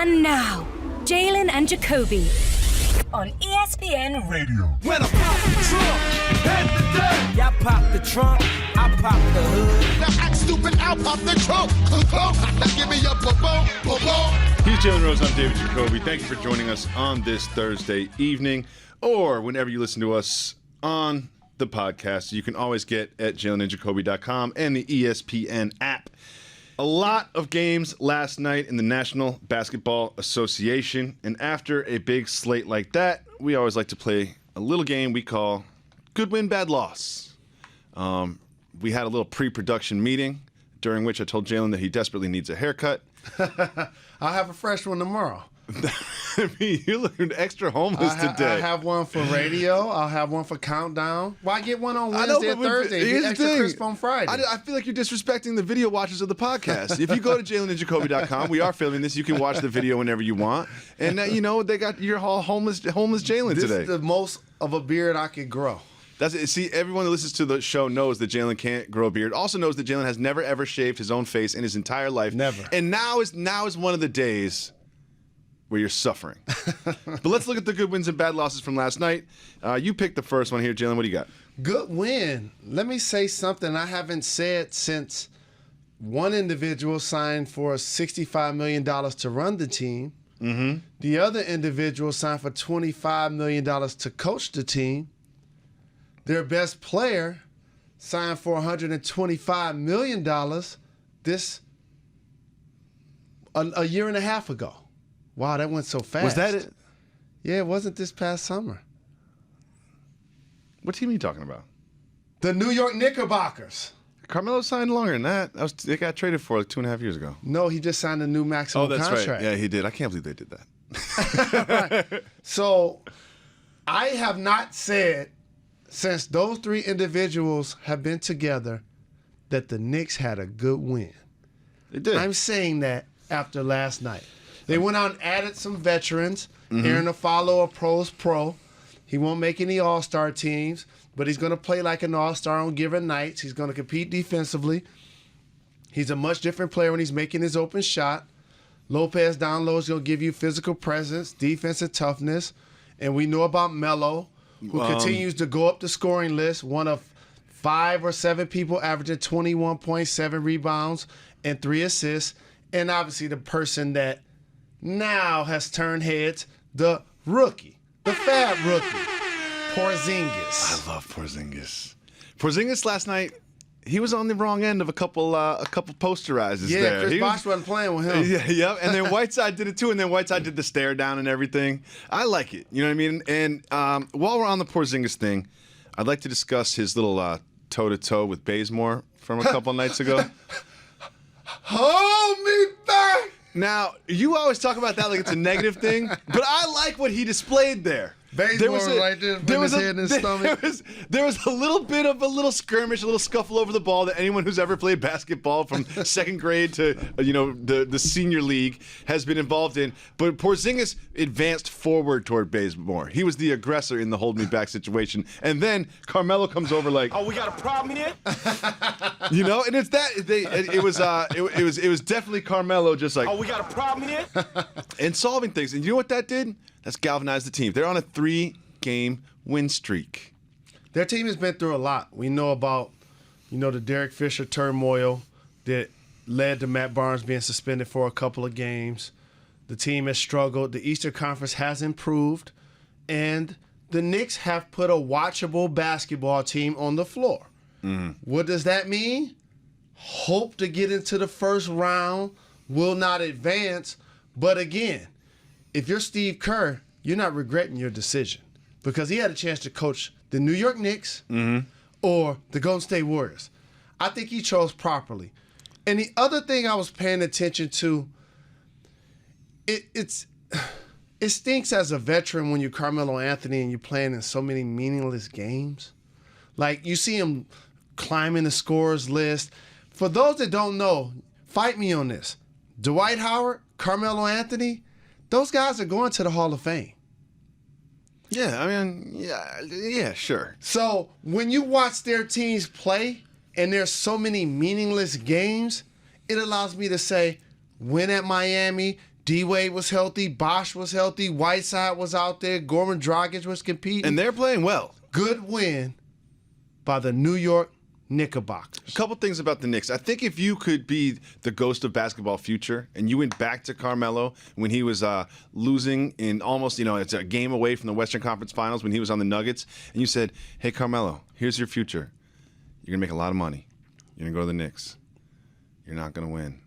And now, Jalen and Jacoby on ESPN Radio. When I pop the trunk, head the dirt. Y'all pop the trunk, I pop the hood. Now act stupid, I'll pop the trunk. Now give me your boom, boom, boom. He's Jalen Rose, I'm David Jacoby. Thank you for joining us on this Thursday evening, or whenever you listen to us on the podcast. You can always get at jalenandjacoby.com and the ESPN app. A lot of games last night in the National Basketball Association, and after a big slate like that, we always like to play a little game we call Good Win, Bad Loss. We had a little pre-production meeting during which I told Jalen that he desperately needs a haircut. I'll have a fresh one tomorrow. I mean, you're looking extra homeless today. I have one for radio. I'll have one for Countdown. Why get one on Wednesday and Thursday? Get extra crisp on Friday. I feel like you're disrespecting the video watchers of the podcast. If you go to jalenandjacoby.com, we are filming this. You can watch the video whenever you want. And, they got your whole homeless Jalen today. This is the most of a beard I could grow. That's it. See, everyone that listens to the show knows that Jalen can't grow a beard. Also knows that Jalen has never, ever shaved his own face in his entire life. Never. And now is one of the days where you're suffering. But let's look at the good wins and bad losses from last night. You picked the first one here, Jalen. What do you got? Good win. Let me say something I haven't said since one individual signed for $65 million to run the team. Mm-hmm. The other individual signed for $25 million to coach the team. Their best player signed for $125 million a year and a half ago. Wow, that went so fast. Was that it? Yeah, it wasn't this past summer. What team are you talking about? The New York Knickerbockers. Carmelo signed longer than that. They got traded for like 2.5 years ago. No, he just signed a new maximum contract. That's right. Yeah, he did. I can't believe they did that. Right. So, I have not said since those three individuals have been together that the Knicks had a good win. They did. I'm saying that after last night. They went out and added some veterans. Aaron Afalo, a pro's pro. He won't make any all-star teams, but he's going to play like an all-star on given nights. He's going to compete defensively. He's a much different player when he's making his open shot. Lopez down low is going to give you physical presence, defensive toughness. And we know about Melo, who continues to go up the scoring list, one of 5 or 7 people averaging 21.7 rebounds and 3 assists. And obviously the person that now has turned heads, the rookie, the fab rookie, Porzingis. I love Porzingis. Porzingis last night, he was on the wrong end of a couple posterizers there. Yeah, Chris Bosh wasn't playing with him. Yeah, and then Whiteside did it too, and then Whiteside did the stare down and everything. I like it, you know what I mean? And while we're on the Porzingis thing, I'd like to discuss his little toe-to-toe with Bazemore from a couple nights ago. Hold me back! Now, you always talk about that like it's a negative thing, but I like what he displayed there. Bazemore was right there, putting his head in his stomach. There was a little bit of a little skirmish, a little scuffle over the ball that anyone who's ever played basketball from second grade to the senior league has been involved in. But Porzingis advanced forward toward Bazemore. He was the aggressor in the hold me back situation, and then Carmelo comes over like, "Oh, we got a problem here." And it's that it was definitely Carmelo just like, "Oh, we got a problem here," and solving things. And you know what that did? That's galvanized the team. They're on a 3-game win streak. Their team has been through a lot. We know about, the Derek Fisher turmoil that led to Matt Barnes being suspended for a couple of games. The team has struggled. The Eastern Conference has improved. And the Knicks have put a watchable basketball team on the floor. Mm-hmm. What does that mean? Hope to get into the first round, will not advance. But again, if you're Steve Kerr, you're not regretting your decision because he had a chance to coach the New York Knicks or the Golden State Warriors. I think he chose properly. And the other thing I was paying attention to, it stinks as a veteran when you're Carmelo Anthony and you're playing in so many meaningless games. Like, you see him climbing the scorers list. For those that don't know, fight me on this. Dwight Howard, Carmelo Anthony, those guys are going to the Hall of Fame. Yeah, I mean, yeah, sure. So when you watch their teams play and there's so many meaningless games, it allows me to say, win at Miami, D-Wade was healthy. Bosh was healthy. Whiteside was out there. Goran Dragic was competing. And they're playing well. Good win by the New York Knickerbockers. A couple things about the Knicks. I think if you could be the ghost of basketball future and you went back to Carmelo when he was losing in almost, it's a game away from the Western Conference Finals when he was on the Nuggets, and you said, hey, Carmelo, here's your future. You're going to make a lot of money. You're going to go to the Knicks. You're not going to win.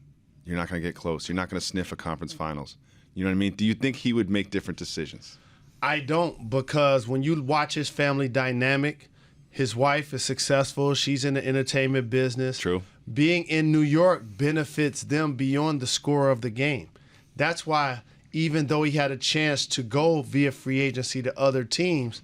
You're not going to get close. You're not going to sniff a conference finals. You know what I mean? Do you think he would make different decisions? I don't, because when you watch his family dynamic, his wife is successful. She's in the entertainment business. True. Being in New York benefits them beyond the score of the game. That's why, even though he had a chance to go via free agency to other teams,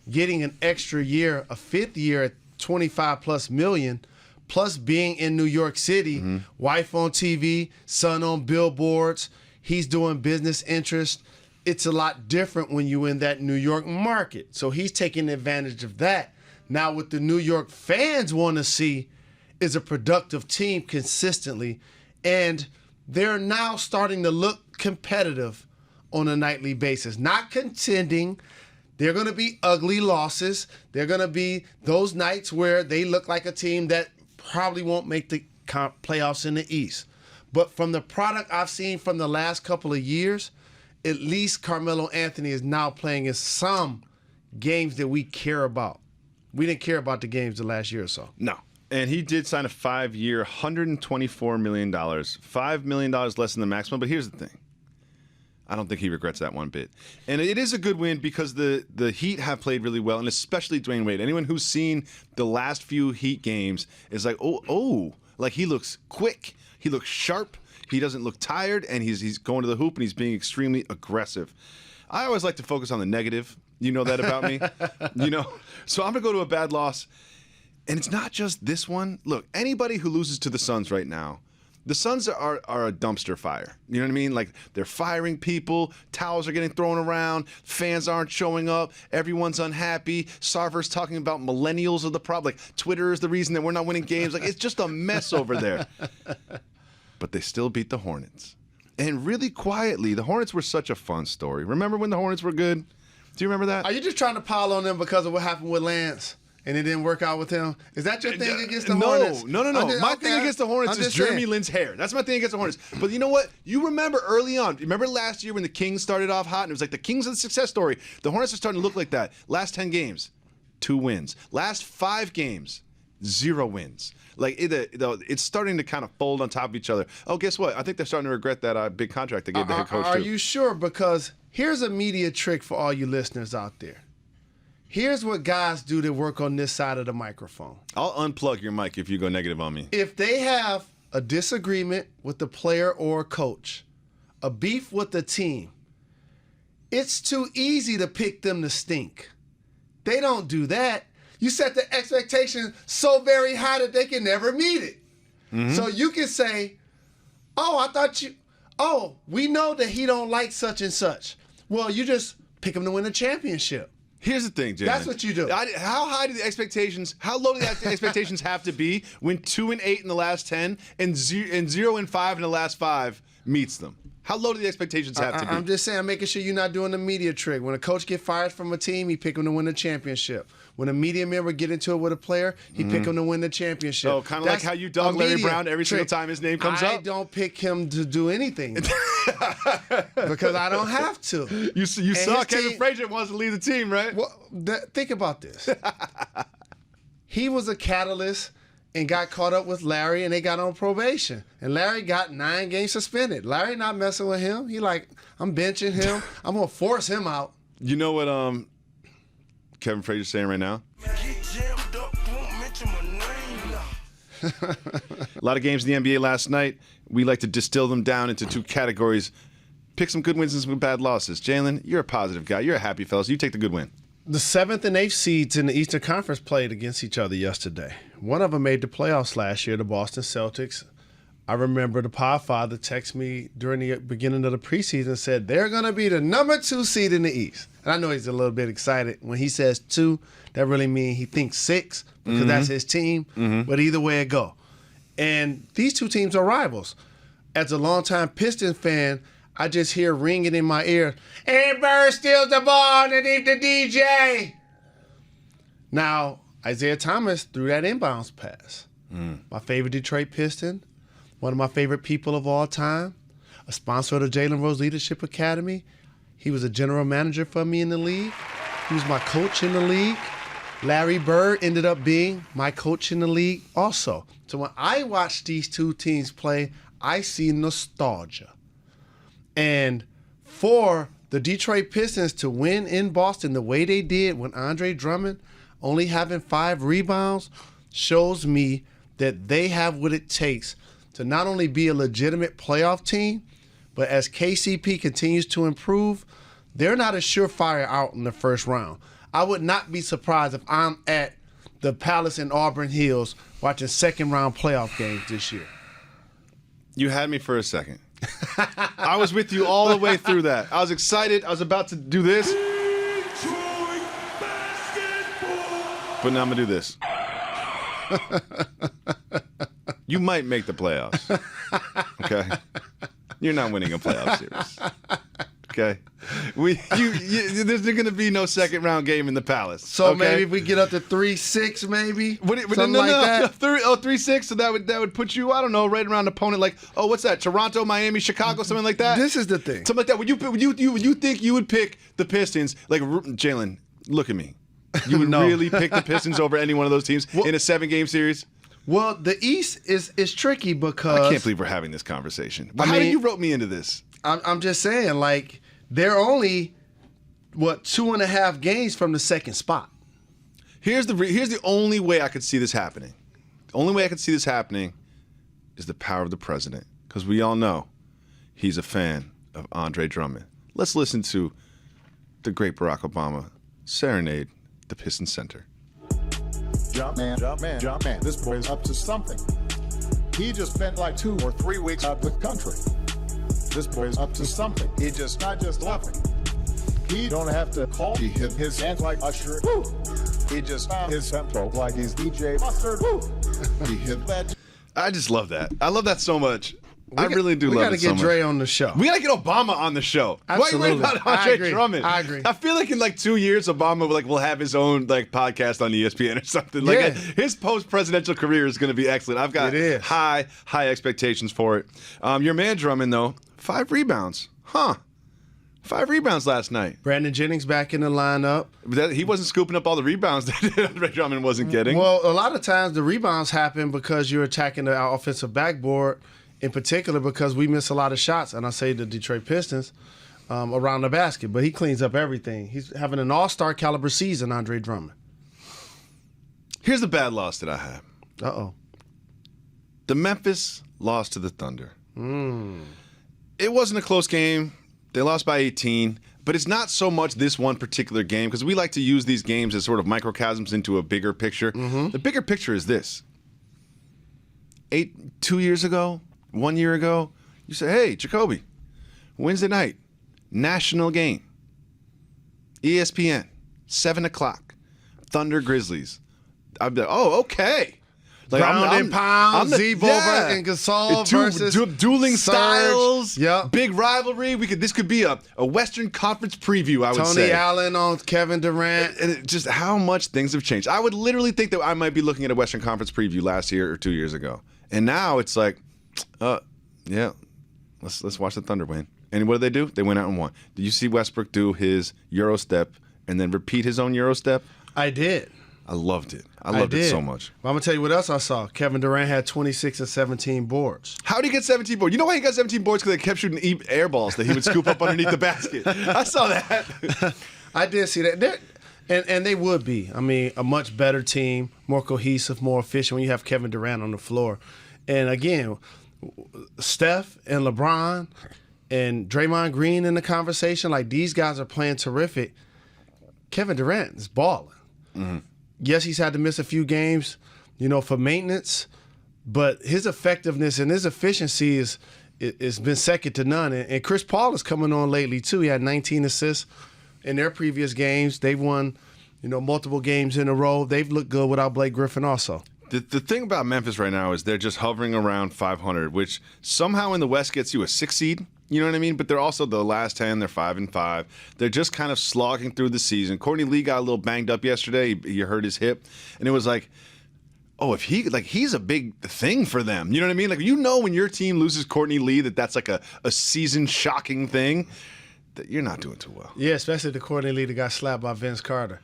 getting an extra year, a fifth year at $25+ million, plus being in New York City, wife on TV, son on billboards, he's doing business interests. It's a lot different when you're in that New York market. So he's taking advantage of that. Now, what the New York fans want to see is a productive team consistently, and they're now starting to look competitive on a nightly basis. Not contending. They're going to be ugly losses. They're going to be those nights where they look like a team that probably won't make the playoffs in the East. But from the product I've seen from the last couple of years, at least Carmelo Anthony is now playing in some games that we care about. We didn't care about the games the last year or so. No. And he did sign a 5-year, $124 million. $5 million less than the maximum. But here's the thing. I don't think he regrets that one bit. And it is a good win because the Heat have played really well, and especially Dwayne Wade. Anyone who's seen the last few Heat games is like, like he looks quick. He looks sharp. He doesn't look tired, and he's going to the hoop, and he's being extremely aggressive. I always like to focus on the negative. You know that about me. So I'm going to go to a bad loss. And it's not just this one. Look, anybody who loses to the Suns right now, the Suns are a dumpster fire. You know what I mean? Like, they're firing people. Towels are getting thrown around. Fans aren't showing up. Everyone's unhappy. Sarver's talking about millennials are the problem. Like, Twitter is the reason that we're not winning games. Like, it's just a mess over there. But they still beat the Hornets. And really quietly, the Hornets were such a fun story. Remember when the Hornets were good? Do you remember that? Are you just trying to pile on them because of what happened with Lance and it didn't work out with him? Is that your thing against the Hornets? No. My thing against the Hornets is Jeremy Lin's hair. That's my thing against the Hornets. But you know what? You remember early on. Remember last year when the Kings started off hot and it was like the Kings of the success story? The Hornets are starting to look like that. Last 10 games, 2 wins. Last 5 games, 0 wins. Like, it's starting to kind of fold on top of each other. Oh, guess what? I think they're starting to regret that big contract they gave the head coach, Are too. you sure? Because here's a media trick for all you listeners out there. Here's what guys do that work on this side of the microphone. I'll unplug your mic if you go negative on me. If they have a disagreement with the player or coach, a beef with the team, it's too easy to pick them to stink. They don't do that. You set the expectation so very high that they can never meet it. Mm-hmm. So you can say, we know that he don't like such and such. Well, you just pick him to win a championship. Here's the thing, Jalen. That's what you do. How low do the expectations have to be when 2-8 in the last 10 and 0-5 in the last 5 meets them? How low do the expectations have to be? I'm just saying, I'm making sure you're not doing the media trick. When a coach get fired from a team, he pick him to win a championship. When a media member get into it with a player, he pick him to win the championship. Oh, kind of like how you dog Larry Brown every single time his name comes up? I don't pick him to do anything because I don't have to. You saw Kevin Frazier wants to lead the team, right? Well, think about this. He was a catalyst and got caught up with Larry, and they got on probation. And Larry got 9 games suspended. Larry not messing with him. He like, I'm benching him. I'm going to force him out. You know what Kevin Frazier's saying right now? A lot of games in the NBA last night. We like to distill them down into 2 categories. Pick some good wins and some bad losses. Jalen, you're a positive guy. You're a happy fellow, so you take the good win. The 7th and 8th seeds in the Eastern Conference played against each other yesterday. One of them made the playoffs last year, the Boston Celtics. I remember the Podfather texted me during the beginning of the preseason and said they're going to be the number 2 seed in the East. And I know he's a little bit excited. When he says 2, that really means he thinks 6 because that's his team. But either way it go. And these 2 teams are rivals. As a longtime Pistons fan, I just hear ringing in my ear, and Bird steals the ball underneath the DJ. Now, Isaiah Thomas threw that inbounds pass. My favorite Detroit Piston, one of my favorite people of all time, a sponsor of the Jalen Rose Leadership Academy. He was a general manager for me in the league. He was my coach in the league. Larry Bird ended up being my coach in the league also. So when I watch these two teams play, I see nostalgia. And for the Detroit Pistons to win in Boston the way they did when Andre Drummond only having 5 rebounds shows me that they have what it takes to not only be a legitimate playoff team, but as KCP continues to improve, they're not a surefire out in the first round. I would not be surprised if I'm at the Palace in Auburn Hills watching second-round playoff games this year. You had me for a second. I was with you all the way through that. I was excited. I was about to do this. But now I'm going to do this. You might make the playoffs. Okay? You're not winning a playoff series. Okay? There's going to be no second round game in the Palace. So okay? maybe if we get up to 3-6, maybe something no, like that. 3-6. So that would put you, I don't know, right around an opponent like, what's that? Toronto, Miami, Chicago, something like that. This is the thing. Something like that. Would you think you would pick the Pistons? Like Jalen, look at me. You would really pick the Pistons over any one of those teams in a 7-game series? Well, the East is tricky because I can't believe we're having this conversation. How did you rope me into this? I'm just saying, like, they're only 2.5 games from the second spot. Here's the only way I could see this happening. The only way I could see this happening is the power of the president, because we all know he's a fan of Andre Drummond. Let's listen to the great Barack Obama serenade the Pistons center. Jump man. This boy's up to something. He just spent like 2 or 3 weeks out of the country. This boy's up to something. He just not just laughing. He don't have to call. He hit his hands like Usher. Woo. He just found his tempo like he's DJ Mustard. Woo. He hit that. I just love that. I love that so much. I really do love it so much. We got to get Dre on the show. We got to get Obama on the show. Absolutely. Why are you worried about Andre Drummond? I agree. I feel like in like 2 years, Obama will have his own like podcast on ESPN or something. Like his post-presidential career is going to be excellent. I've got high expectations for it. Your man Drummond, though, 5 rebounds. 5 rebounds last night. Brandon Jennings back in the lineup. He wasn't scooping up all the rebounds that Andre Drummond wasn't getting. Well, a lot of times the rebounds happen because you're attacking the offensive backboard, in particular because we miss a lot of shots, and I say the Detroit Pistons, around the basket. But he cleans up everything. He's having an all-star caliber season, Andre Drummond. Here's the bad loss that I have. Uh-oh. The Memphis lost to the Thunder. It wasn't a close game. They lost by 18. But it's not so much this one particular game, because we like to use these games as sort of microcosms into a bigger picture. The bigger picture is this. 2 years ago, 1 year ago, you say, hey, Jacoby, Wednesday night, national game. ESPN, 7 o'clock, Thunder Grizzlies. I'd be like, oh, okay. Like Ground and pound, Z-Boba and Gasol versus dueling Serge. styles. Yep. Big rivalry. This could be a Western Conference preview, I would say. Tony Allen on Kevin Durant. And just how much things have changed. I would literally think that I might be looking at a Western Conference preview last year or 2 years ago. And now it's like, let's watch the Thunder win. And what did they do? They went out and won. Did you see Westbrook do his Euro step and then repeat his own Euro step? I did. I loved it. I loved it so much. Well, I'm going to tell you what else I saw. Kevin Durant had 26 and 17 boards. How did he get 17 boards? You know why he got 17 boards? Because they kept shooting air balls that he would scoop up underneath the basket. I saw that. I did see that. And they would be. I mean, a much better team, more cohesive, more efficient when you have Kevin Durant on the floor. And again, Steph and LeBron and Draymond Green in the conversation, like these guys are playing terrific. Kevin Durant is balling. Yes, he's had to miss a few games, for maintenance, but his effectiveness and his efficiency is been second to none. And Chris Paul is coming on lately too. He had 19 assists in their previous games. They've won, multiple games in a row. They've looked good without Blake Griffin also. The thing about Memphis right now is they're just hovering around 500, which somehow in the West gets you a 6 seed. You know what I mean? But they're also the last 10. They're 5-5. They're just kind of slogging through the season. Courtney Lee got a little banged up yesterday. He hurt his hip, and it was like, oh, if he's a big thing for them. You know what I mean? Like, when your team loses Courtney Lee, that's like a season shocking thing. That you're not doing too well. Yeah, especially the Courtney Lee that got slapped by Vince Carter,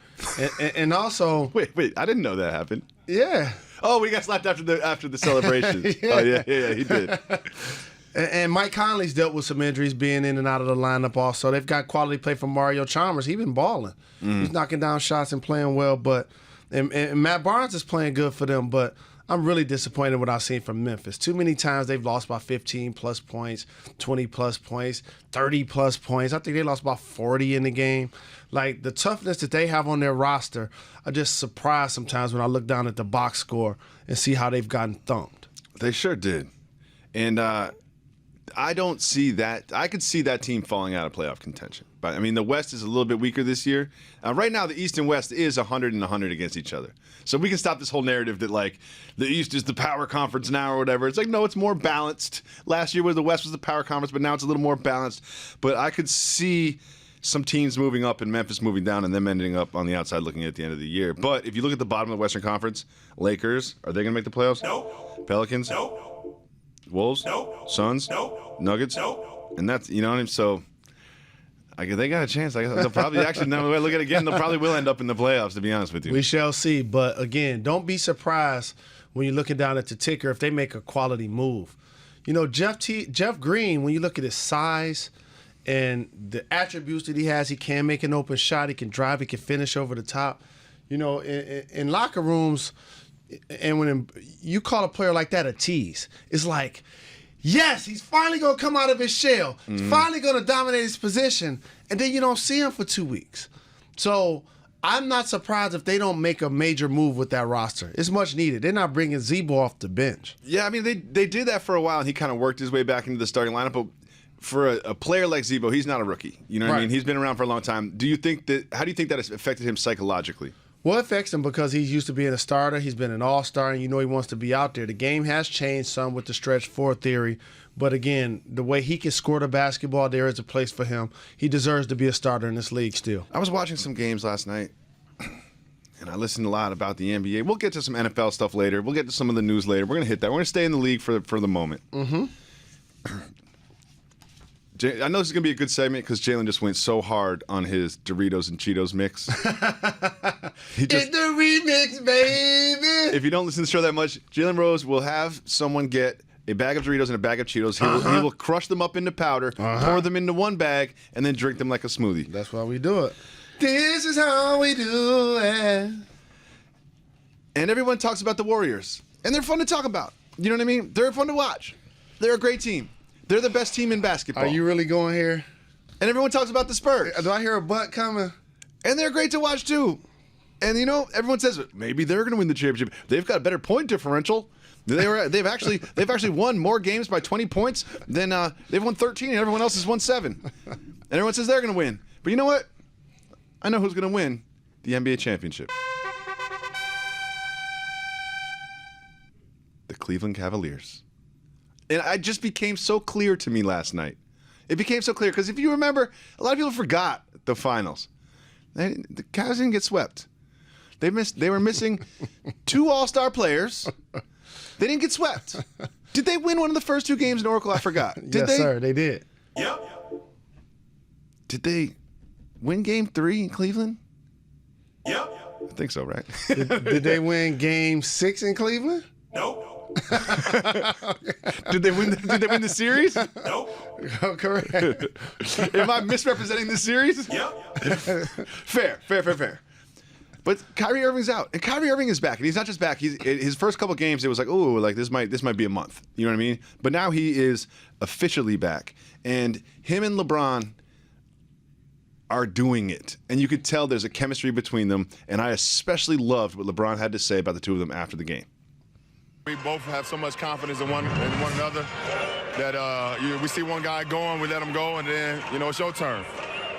and also wait, I didn't know that happened. Yeah. Oh, we got slapped after the celebration. Yeah. Oh yeah, he did. And Mike Conley's dealt with some injuries being in and out of the lineup also. They've got quality play from Mario Chalmers. He's been balling. He's knocking down shots and playing well. And Matt Barnes is playing good for them, but I'm really disappointed what I've seen from Memphis. Too many times they've lost by 15-plus points, 20-plus points, 30-plus points. I think they lost by 40 in the game. Like, the toughness that they have on their roster, I'm just surprised sometimes when I look down at the box score and see how they've gotten thumped. They sure did. And I don't see that. I could see that team falling out of playoff contention. But, I mean, the West is a little bit weaker this year. Right now, the East and West is 100 and 100 against each other. So we can stop this whole narrative that, like, the East is the power conference now or whatever. It's like, no, it's more balanced. Last year, the West was the power conference, but now it's a little more balanced. But I could see some teams moving up and Memphis moving down and them ending up on the outside looking at the end of the year. But if you look at the bottom of the Western Conference, Lakers, are they going to make the playoffs? No. Pelicans? No. Wolves? No. Suns? No. Nuggets? No. And that's, you know what I mean? So they got a chance. They'll probably actually, now that I look at it again, they'll probably will end up in the playoffs, to be honest with you. We shall see. But, again, don't be surprised when you're looking down at the ticker if they make a quality move. You know, Jeff Green, when you look at his size and the attributes that he has, he can make an open shot, he can drive, he can finish over the top. You know, in locker rooms, and when you call a player like that a tease, it's like, yes, he's finally going to come out of his shell. He's finally going to dominate his position, and then you don't see him for 2 weeks. So I'm not surprised if they don't make a major move with that roster. It's much needed. They're not bringing Zebo off the bench. Yeah, I mean, they did that for a while, and he kind of worked his way back into the starting lineup, but for a player like Zebo, he's not a rookie. You know what I mean? He's been around for a long time. How do you think that has affected him psychologically? Well, it affects him because he's used to being a starter. He's been an all-star, and he wants to be out there. The game has changed some with the stretch four theory. But, again, the way he can score the basketball, there is a place for him. He deserves to be a starter in this league still. I was watching some games last night, and I listened a lot about the NBA. We'll get to some NFL stuff later. We'll get to some of the news later. We're going to hit that. We're going to stay in the league for the moment. Mm-hmm. I know this is going to be a good segment because Jalen just went so hard on his Doritos and Cheetos mix. It's the remix, baby! If you don't listen to the show that much, Jalen Rose will have someone get a bag of Doritos and a bag of Cheetos. He will crush them up into powder, pour them into one bag, and then drink them like a smoothie. That's why we do it. This is how we do it. And everyone talks about the Warriors. And they're fun to talk about. You know what I mean? They're fun to watch. They're a great team. They're the best team in basketball. Are you really going here? And everyone talks about the Spurs. Do I hear a butt coming? And they're great to watch, too. And, everyone says, maybe they're going to win the championship. They've got a better point differential. They've actually won more games by 20 points than they've won 13, and everyone else has won 7. And everyone says they're going to win. But you know what? I know who's going to win the NBA championship. The Cleveland Cavaliers. And it just became so clear to me last night. It became so clear because if you remember, a lot of people forgot the finals. The Cavs didn't get swept. They were missing 2 all-star players. They didn't get swept. Did they win one of the first 2 games in Oracle? I forgot. Did yes, sir, they did. Yep. Did they win game 3 in Cleveland? Yep. I think so, right? Did they win game 6 in Cleveland? Nope. Did they win the series? Nope. Oh, correct. Am I misrepresenting the series? Yep. Fair. But Kyrie Irving's out, and Kyrie Irving is back, and he's not just back. His first couple games, it was like, oh, like this might be a month. You know what I mean? But now he is officially back, and him and LeBron are doing it, and you could tell there's a chemistry between them. And I especially loved what LeBron had to say about the two of them after the game. We both have so much confidence in one another that we see one guy going, we let him go, and then it's your turn.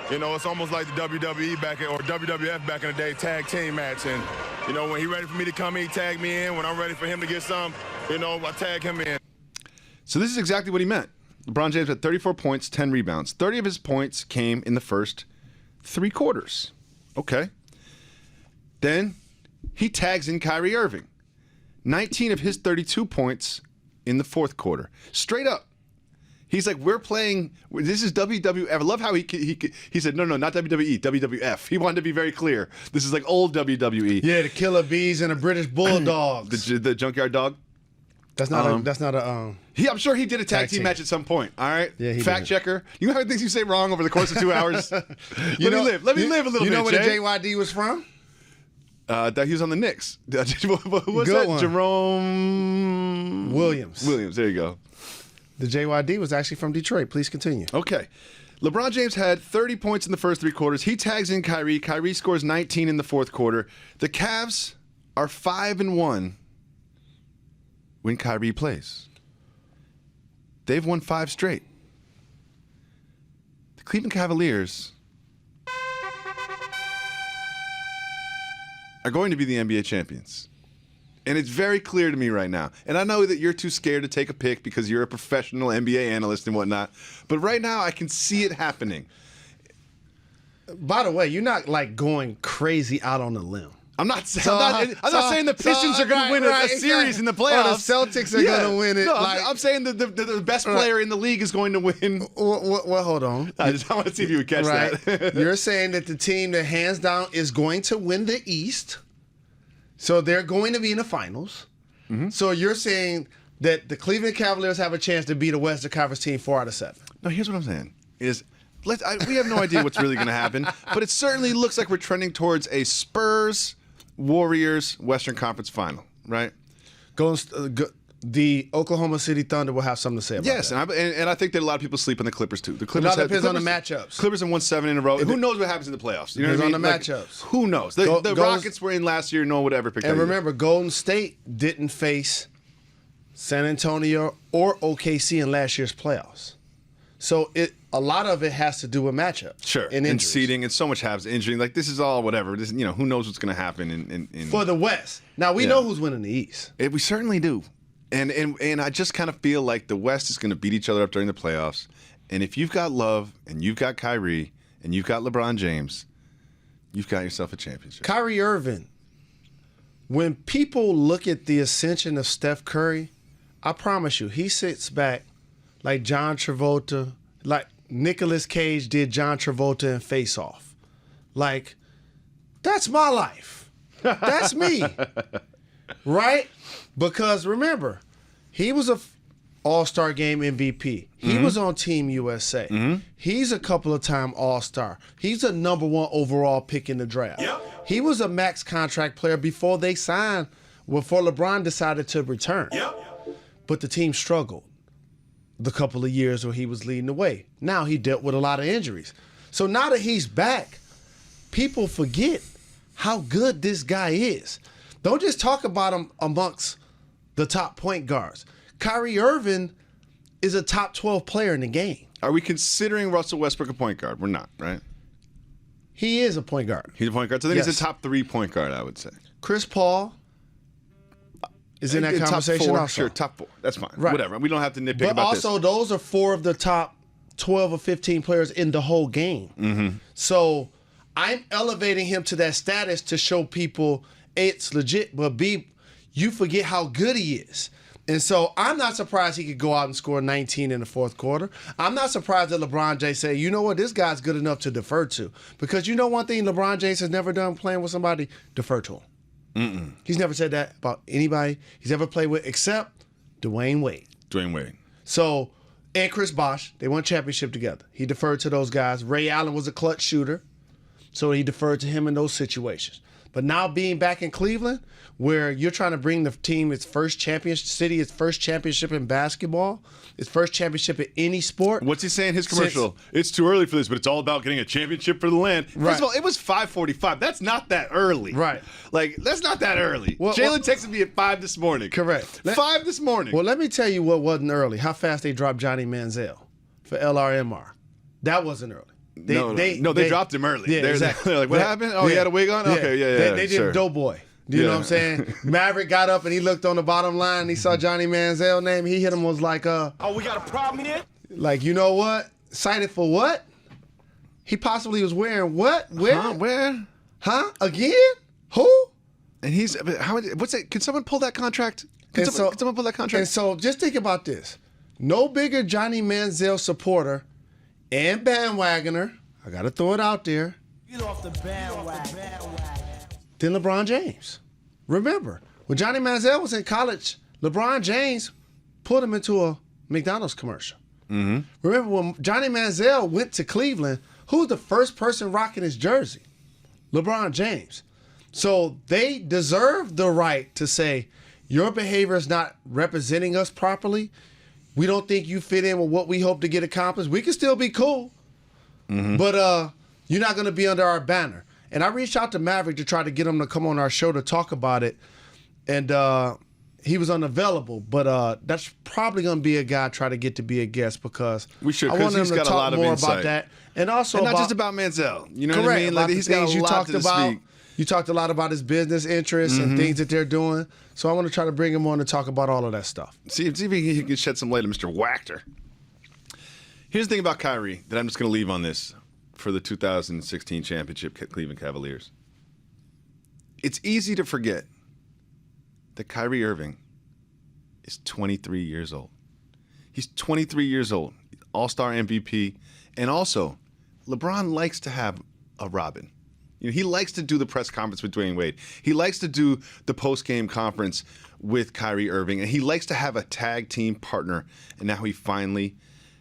It's almost like the WWE or WWF back in the day tag team match. And when he's ready for me to come in, he tag me in. When I'm ready for him to get some, I tag him in. So this is exactly what he meant. LeBron James had 34 points, 10 rebounds. 30 of his points came in the first 3 quarters. Okay. Then he tags in Kyrie Irving. 19 of his 32 points in the fourth quarter. Straight up. He's like, we're playing, this is WWF. I love how he said, no, not WWE, WWF. He wanted to be very clear. This is like old WWE. Yeah, the Killer Bees and the British Bulldogs. the Junkyard Dog? That's not I'm sure he did a tag team match at some point. All right? Yeah, he Fact did. checker. You know how many things you say wrong over the course of 2 hours? Let me live a little bit, You know where the Jay. JYD was from? That he was on the Knicks. Who was Good that? one. Jerome Williams. There you go. The JYD was actually from Detroit. Please continue. Okay. LeBron James had 30 points in the first 3 quarters. He tags in Kyrie. Kyrie scores 19 in the fourth quarter. The Cavs are 5-1 when Kyrie plays. They've won 5 straight. The Cleveland Cavaliers are going to be the NBA champions. And it's very clear to me right now. And I know that you're too scared to take a pick because you're a professional NBA analyst and whatnot. But right now, I can see it happening. By the way, you're not like going crazy out on a limb. I'm not saying the Pistons are going to win a series in the playoffs. Or the Celtics are going to win it. No, like, I'm saying that the best player in the league is going to win. Well, hold on. I want to see if you would catch that. You're saying that the team that hands down is going to win the East. So they're going to be in the finals. Mm-hmm. So you're saying that the Cleveland Cavaliers have a chance to beat a Western Conference team 4 out of 7. No, here's what I'm saying. We have no idea what's really going to happen, but it certainly looks like we're trending towards a Spurs Warriors Western Conference final, right? The Oklahoma City Thunder will have something to say about that. Yes, and I think that a lot of people sleep on the Clippers too. The Clippers depends on the matchups. Clippers have won 7 in a row. Who knows what happens in the playoffs? You know depends what I mean? on the matchups. Who knows? The Rockets were in last year. No one would ever pick that. And remember, Golden State didn't face San Antonio or OKC in last year's playoffs. So a lot of it has to do with matchups. Sure. And seeding, and so much happens. Injury. Like, this is all whatever. This, who knows what's going to happen in for the West. Now, we know who's winning the East. We certainly do. And I just kind of feel like the West is going to beat each other up during the playoffs. And if you've got Love, and you've got Kyrie, and you've got LeBron James, you've got yourself a championship. Kyrie Irving, when people look at the ascension of Steph Curry, I promise you, he sits back like John Travolta, like Nicolas Cage did John Travolta in Face Off. Like, that's my life. That's me. Right? Because remember, he was a All-Star Game MVP. He was on Team USA. Mm-hmm. He's a couple of time All-Star. He's a number 1 overall pick in the draft. Yep. He was a max contract player before LeBron decided to return. Yep. But the team struggled the couple of years where he was leading the way. Now he dealt with a lot of injuries. So now that he's back, people forget how good this guy is. Don't just talk about him amongst the top point guards. Kyrie Irving is a top 12 player in the game. Are we considering Russell Westbrook a point guard? We're not, right? He is a point guard. He's a point guard. So then he's a top 3 point guard, I would say. Chris Paul is in that conversation top 4, also. Sure, top 4. That's fine. Right. Whatever. We don't have to nitpick but about this. But also, those are 4 of the top 12 or 15 players in the whole game. Mm-hmm. So I'm elevating him to that status to show people it's legit, but B, you forget how good he is. And so I'm not surprised he could go out and score 19 in the fourth quarter. I'm not surprised that LeBron James say, you know what, this guy's good enough to defer to. Because you know one thing LeBron James has never done playing with somebody? Defer to him. Mm-mm. He's never said that about anybody he's ever played with except Dwayne Wade. So, and Chris Bosh, they won a championship together. He deferred to those guys. Ray Allen was a clutch shooter, so he deferred to him in those situations. But now being back in Cleveland, where you're trying to bring the team its first championship in basketball, its first championship in any sport. What's he saying in his commercial? It's too early for this, but it's all about getting a championship for the land. First of all, it was 5:45. That's not that early. Right. Like, that's not that early. Jalen texted me at 5 this morning. Correct. 5 this morning. Well, let me tell you what wasn't early. How fast they dropped Johnny Manziel for LRMR. That wasn't early. They dropped him early. Yeah, exactly. They're like, what happened? Oh, he had a wig on? Okay, yeah. They did Doughboy. Do you know what I'm saying? Maverick got up and he looked on the bottom line and he saw Johnny Manziel's name. He hit him, was like, oh, we got a problem here? Like, you know what? Cited for what? He possibly was wearing what? Where? Huh? Where? Huh? Again? Who? And he's what's it? Can someone pull that contract? Can someone pull that contract? And so just think about this. No bigger Johnny Manziel supporter and bandwagoner, I got to throw it out there, Get off the bandwagon. than LeBron James. Remember, when Johnny Manziel was in college, LeBron James put him into a McDonald's commercial. Mm-hmm. Remember, when Johnny Manziel went to Cleveland, who was the first person rocking his jersey? LeBron James. So they deserve the right to say, your behavior is not representing us properly. We don't think you fit in with what we hope to get accomplished. We can still be cool, but you're not going to be under our banner. And I reached out to Maverick to try to get him to come on our show to talk about it, and he was unavailable. But that's probably going to be a guy I try to get to be a guest because we should, I want him he's to got talk a lot of more insight. about that, and also not just about Manziel. You know correct, what I mean? Like, he's got a lot to speak. You talked a lot about his business interests and things that they're doing. So I want to try to bring him on to talk about all of that stuff. See if he can shed some light on Mr. Wachter. Here's the thing about Kyrie that I'm just going to leave on this for the 2016 championship Cleveland Cavaliers. It's easy to forget that Kyrie Irving is 23 years old. He's 23 years old, all-star MVP, and also LeBron likes to have a Robin. You know, he likes to do the press conference with Dwayne Wade. He likes to do the post-game conference with Kyrie Irving, and he likes to have a tag team partner, and now he finally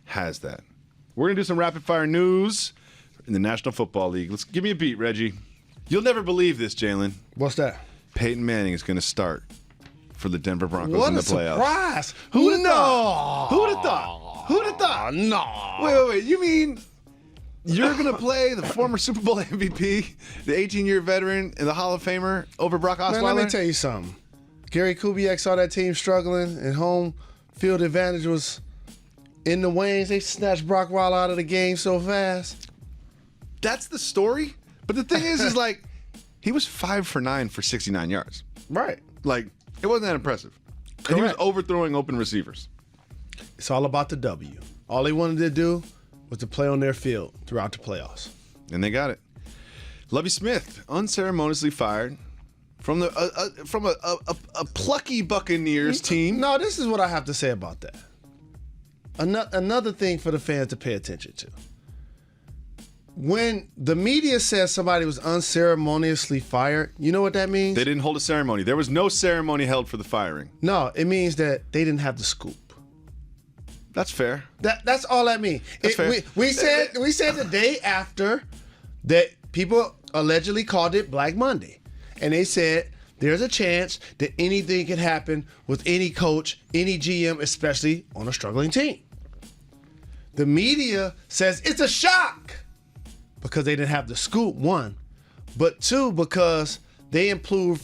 has that. We're going to do some rapid-fire news in the National Football League. Let's give me a beat, Reggie. You'll never believe this, Jalen. What's that? Peyton Manning is going to start for the Denver Broncos What in the a playoffs. surprise. Who'd have thought? Who'd have thought? Who'd have thought? No. Wait. You mean you're going to play the former Super Bowl MVP, the 18-year veteran, and the Hall of Famer over Brock Osweiler? Man, let me tell you something. Gary Kubiak saw that team struggling, and home field advantage was in the wings. They snatched Brock Osweiler out of the game so fast. That's the story? But the thing is like, he was 5 for 9 for 69 yards. Right. Like, it wasn't that impressive. And he was Correct. overthrowing open receivers. It's all about the W. All they wanted to do was to play on their field throughout the playoffs. And they got it. Lovie Smith, unceremoniously fired from a plucky Buccaneers team. No, this is what I have to say about that. Another thing for the fans to pay attention to. When the media says somebody was unceremoniously fired, you know what that means? They didn't hold a ceremony. There was no ceremony held for the firing. No, it means that they didn't have the scoop. That's fair. That's all that means. That's fair. We said the day after that people allegedly called it Black Monday. And they said there's a chance that anything can happen with any coach, any GM, especially on a struggling team. The media says it's a shock because they didn't have the scoop, one. But two, because they improved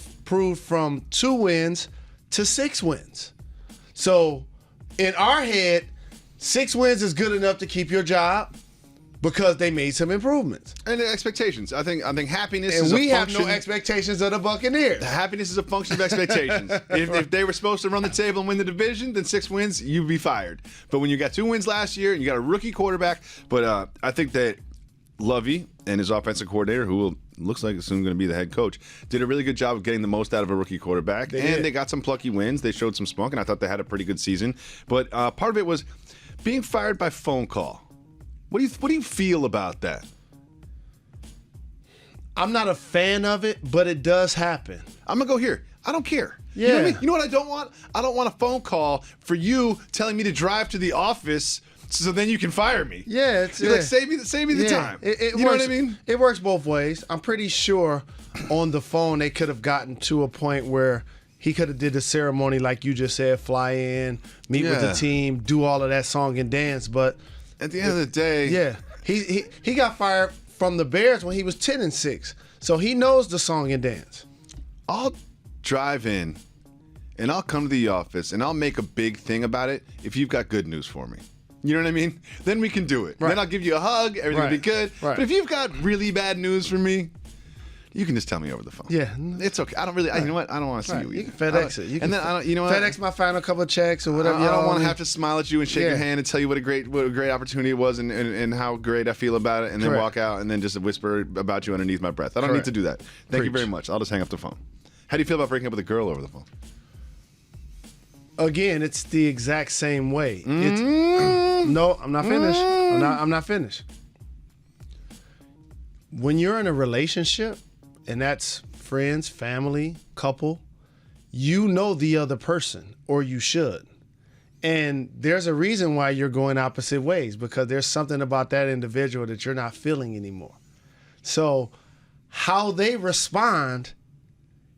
from 2 wins to 6 wins. So in our head, 6 wins is good enough to keep your job because they made some improvements. And the expectations. I think happiness And is a we have function. no expectations of the Buccaneers. Happiness is a function of expectations. if they were supposed to run the table and win the division, then 6 wins, you'd be fired. But when you got 2 wins last year and you got a rookie quarterback, but I think that Lovey and his offensive coordinator, who looks like is soon going to be the head coach, did a really good job of getting the most out of a rookie quarterback. They got some plucky wins. They showed some spunk, and I thought they had a pretty good season. But part of it was being fired by phone call. What do you feel about that? I'm not a fan of it, but it does happen. I'm going to go here. I don't care. Yeah. You know what I mean? You know what I don't want? I don't want a phone call for you telling me to drive to the office so then you can fire me. Yeah, it's You're like, save me the time. It you works, know what I mean? It works both ways. I'm pretty sure on the phone they could have gotten to a point where he could have did the ceremony like you just said, fly in, meet with the team, do all of that song and dance. But at the end of the day, yeah, he got fired from the Bears when he was 10-6, so he knows the song and dance. I'll drive in and I'll come to the office and I'll make a big thing about it if you've got good news for me. You know what I mean? Then we can do it. Right. Then I'll give you a hug. Everything will be good. Right. But if you've got really bad news for me, You can just tell me over the phone. Yeah. It's okay. I don't really. You know what? I don't want to see Right. you. You Either. can FedEx it. You and can then I don't. You know what? FedEx my final couple of checks or whatever. I don't want to y'all have to smile at you and shake your hand and tell you what a great opportunity it was and how great I feel about it, and then Correct. walk out and then just whisper about you underneath my breath. I don't need Correct. to do that. Thank you Preach. very much. I'll just hang up the phone. How do you feel about breaking up with a girl over the phone? Again, it's the exact same way. No, I'm not finished. I'm not finished. When you're in a relationship, and that's friends, family, couple, you know the other person, or you should. And there's a reason why you're going opposite ways, because there's something about that individual that you're not feeling anymore. So how they respond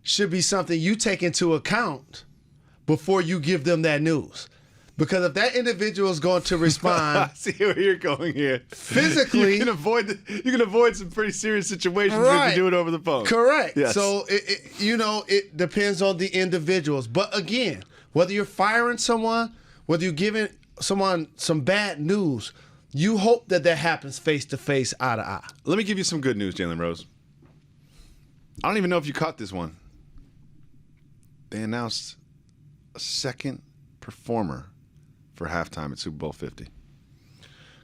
should be something you take into account before you give them that news. Because if that individual is going to respond, I see where you're going here. Physically, you can avoid some pretty serious situations if you do it over the phone. Correct. Yes. So it depends on the individuals. But again, whether you're firing someone, whether you're giving someone some bad news, you hope that happens face to face, eye to eye. Let me give you some good news, Jalen Rose. I don't even know if you caught this one. They announced a second performer for halftime at Super Bowl 50.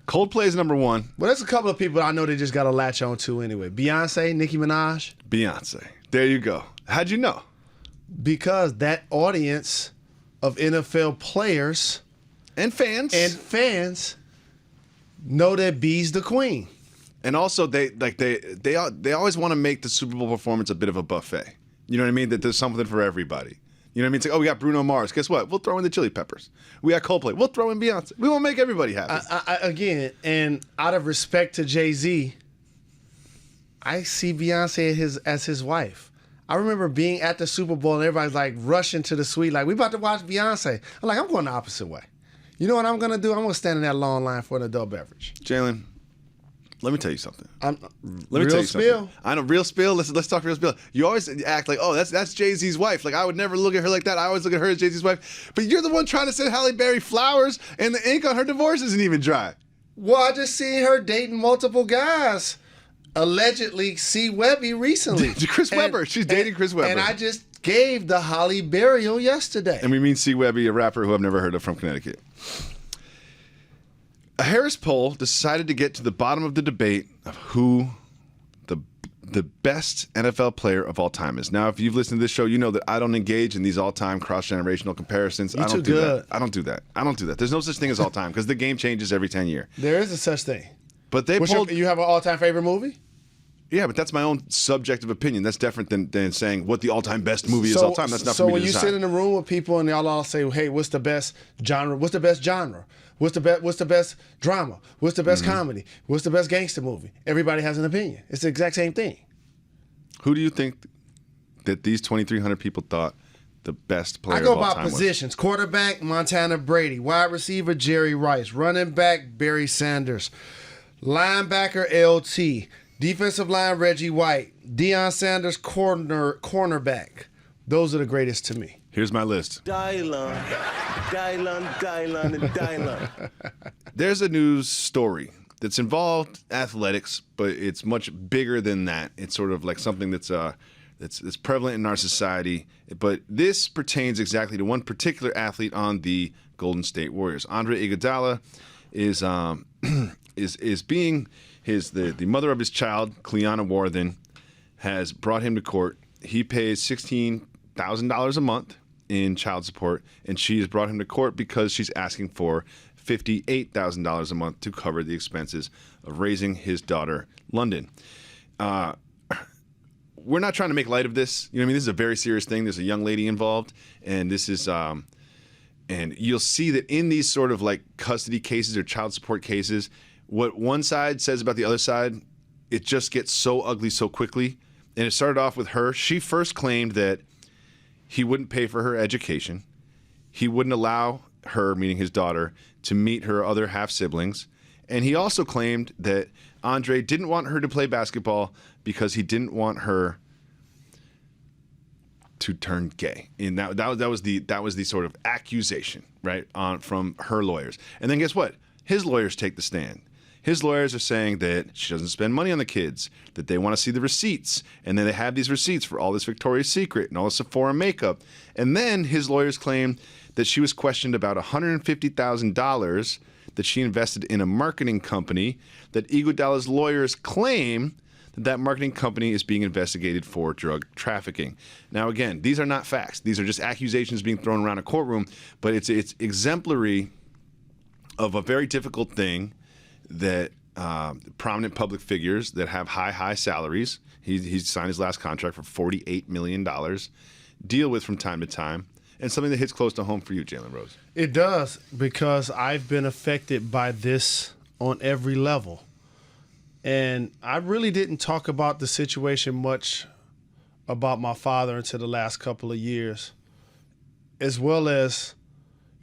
Coldplay is number one. Well, there's a couple of people I know they just got to latch on to anyway. Beyonce, Nicki Minaj. Beyonce. There you go. How'd you know? Because that audience of NFL players And fans. know that B's the queen. And also they always want to make the Super Bowl performance a bit of a buffet. You know what I mean? That there's something for everybody. You know what I mean? It's like, oh, we got Bruno Mars. Guess what? We'll throw in the Chili Peppers. We got Coldplay. We'll throw in Beyonce. We won't make everybody happy. Again, and out of respect to Jay-Z, I see Beyonce as his wife. I remember being at the Super Bowl and everybody's like rushing to the suite, like, we about to watch Beyonce. I'm like, I'm going the opposite way. You know what I'm going to do? I'm going to stand in that long line for an adult beverage. Jalen, let me tell you something. Let me real tell you spill. something. I know, real spill. Let's talk real spill. You always act like, oh, that's Jay-Z's wife. Like, I would never look at her like that. I always look at her as Jay-Z's wife. But you're the one trying to send Halle Berry flowers, and the ink on her divorce isn't even dry. Well, I just seen her dating multiple guys. Allegedly, C. Webby recently. Chris Webber. She's dating Chris Webber. And I just gave the Halle burial yesterday. And we mean C. Webby, a rapper who I've never heard of from Connecticut. A Harris poll decided to get to the bottom of the debate of who the best NFL player of all time is. Now, if you've listened to this show, you know that I don't engage in these all-time cross-generational comparisons. I don't do that. I don't do that. There's no such thing as all-time because the game changes every 10 years. There is a such thing. But they polled. You have an all-time favorite movie? Yeah, but that's my own subjective opinion. That's different than saying what the all-time best movie is all time. That's not for me to decide. So when you sit in a room with people and they all say, hey, what's the best genre? What's the best genre? What's the best drama? What's the best comedy? What's the best gangster movie? Everybody has an opinion. It's the exact same thing. Who do you think that these 2,300 people thought the best player of all time was? I go by positions. Quarterback, Montana Brady. Wide receiver, Jerry Rice. Running back, Barry Sanders. Linebacker, LT. Defensive line, Reggie White. Deion Sanders, cornerback. Those are the greatest to me. Here's my list. Dylan, and Dylan. There's a news story that's involved athletics, but it's much bigger than that. It's sort of like something that's prevalent in our society. But this pertains exactly to one particular athlete on the Golden State Warriors. Andre Iguodala is being the mother of his child, Cleanna Worthen, has brought him to court. He pays $16,000 a month in child support, and she has brought him to court because she's asking for $58,000 a month to cover the expenses of raising his daughter, London. We're not trying to make light of this. You know what I mean? This is a very serious thing. There's a young lady involved, and this is and you'll see that in these sort of like custody cases or child support cases, what one side says about the other side, it just gets so ugly so quickly. And it started off with her. She first claimed that he wouldn't pay for her education. He wouldn't allow her, meaning his daughter, to meet her other half-siblings. And he also claimed that Andre didn't want her to play basketball because he didn't want her to turn gay. And that was the sort of accusation, right, from her lawyers. And then guess what? His lawyers take the stand. His lawyers are saying that she doesn't spend money on the kids, that they want to see the receipts, and then they have these receipts for all this Victoria's Secret and all this Sephora makeup. And then his lawyers claim that she was questioned about $150,000 that she invested in a marketing company, that Iguodala's lawyers claim that marketing company is being investigated for drug trafficking. Now, again, these are not facts. These are just accusations being thrown around a courtroom, but it's exemplary of a very difficult thing that prominent public figures that have high salaries, he signed his last contract for $48 million, deal with from time to time, and something that hits close to home for you, Jalen Rose. It does, because I've been affected by this on every level. And I really didn't talk about the situation much about my father until the last couple of years, as well as,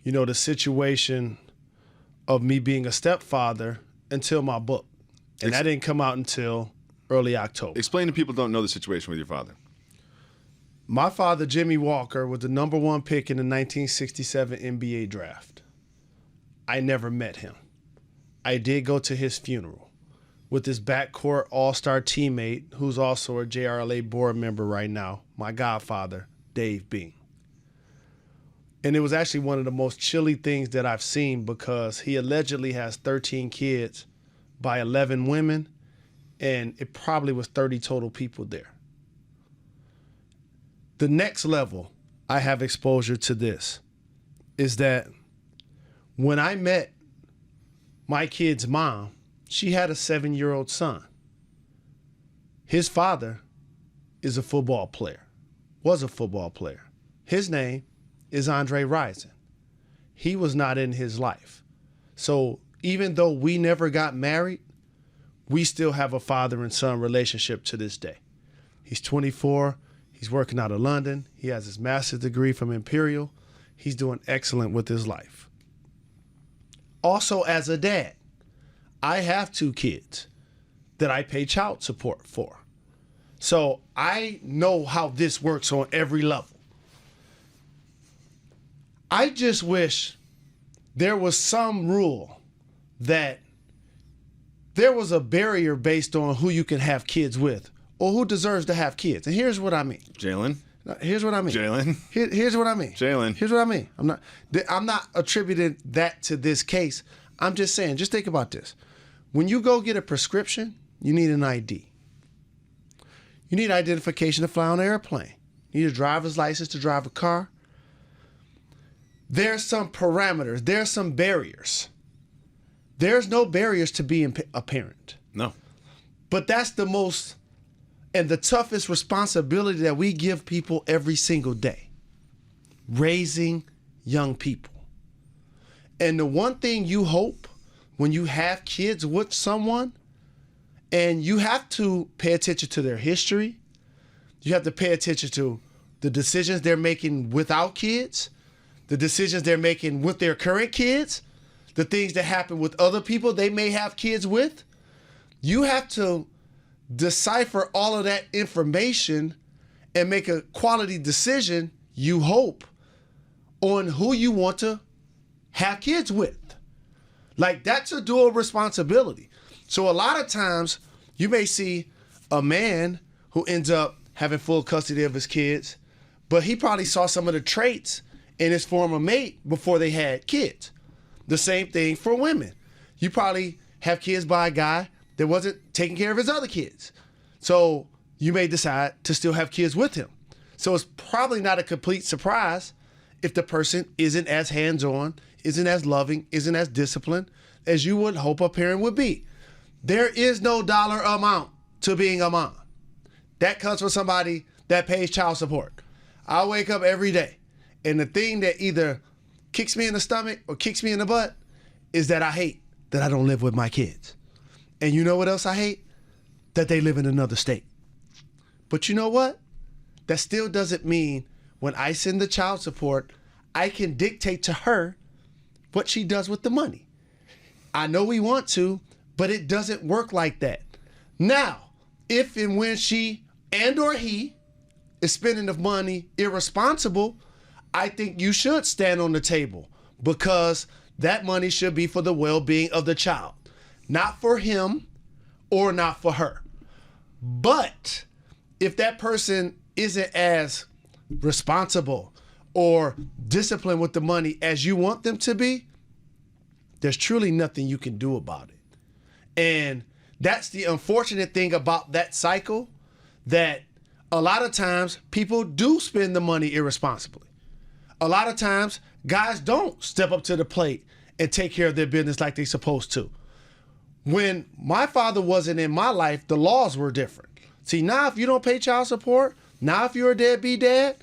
the situation of me being a stepfather until my book. And that didn't come out until early October. Explain to people who don't know the situation with your father. My father, Jimmy Walker, was the number 1 pick in the 1967 NBA draft. I never met him. I did go to his funeral with his backcourt all-star teammate, who's also a JRLA board member right now, my godfather, Dave Bean. And it was actually one of the most chilly things that I've seen, because he allegedly has 13 kids by 11 women, and it probably was 30 total people there. The next level I have exposure to this is that when I met my kid's mom, she had a 7-year-old son. His father is a football player, was a football player. His name is Andre Iguodala. He was not in his life. So even though we never got married, we still have a father and son relationship to this day. He's 24. He's working out of London. He has his master's degree from Imperial. He's doing excellent with his life. Also, as a dad, I have 2 kids that I pay child support for. So I know how this works on every level. I just wish there was some rule that there was a barrier based on who you can have kids with or who deserves to have kids. And here's what I mean. Jalen? Here's what I mean. Jalen? Here's what I mean. Jalen? Here's what I mean. I'm not attributing that to this case. I'm just saying, just think about this. When you go get a prescription, you need an ID. You need identification to fly on an airplane. You need a driver's license to drive a car. There's some parameters. There's some barriers. There's no barriers to being a parent. No. But that's the most and the toughest responsibility that we give people every single day. Raising young people. And the one thing you hope when you have kids with someone, and you have to pay attention to their history, you have to pay attention to the decisions they're making without kids, the decisions they're making with their current kids, the things that happen with other people they may have kids with. You have to decipher all of that information and make a quality decision, you hope, on who you want to have kids with. Like, that's a dual responsibility. So a lot of times you may see a man who ends up having full custody of his kids, but he probably saw some of the traits in his former mate before they had kids. The same thing for women. You probably have kids by a guy that wasn't taking care of his other kids. So you may decide to still have kids with him. So it's probably not a complete surprise if the person isn't as hands-on, isn't as loving, isn't as disciplined as you would hope a parent would be. There is no dollar amount to being a mom. That comes from somebody that pays child support. I wake up every day, and the thing that either kicks me in the stomach or kicks me in the butt is that I hate that I don't live with my kids. And you know what else I hate? That they live in another state. But you know what? That still doesn't mean when I send the child support, I can dictate to her what she does with the money. I know we want to, but it doesn't work like that. Now, if and when she and or he is spending the money irresponsible, I think you should stand on the table, because that money should be for the well-being of the child. not for him or not for her. But if that person isn't as responsible or disciplined with the money as you want them to be, there's truly nothing you can do about it. And that's the unfortunate thing about that cycle, that a lot of times people do spend the money irresponsibly. A lot of times guys don't step up to the plate and take care of their business like they're supposed to. When my father wasn't in my life, the laws were different. See, now if you don't pay child support, now if you're a deadbeat dad,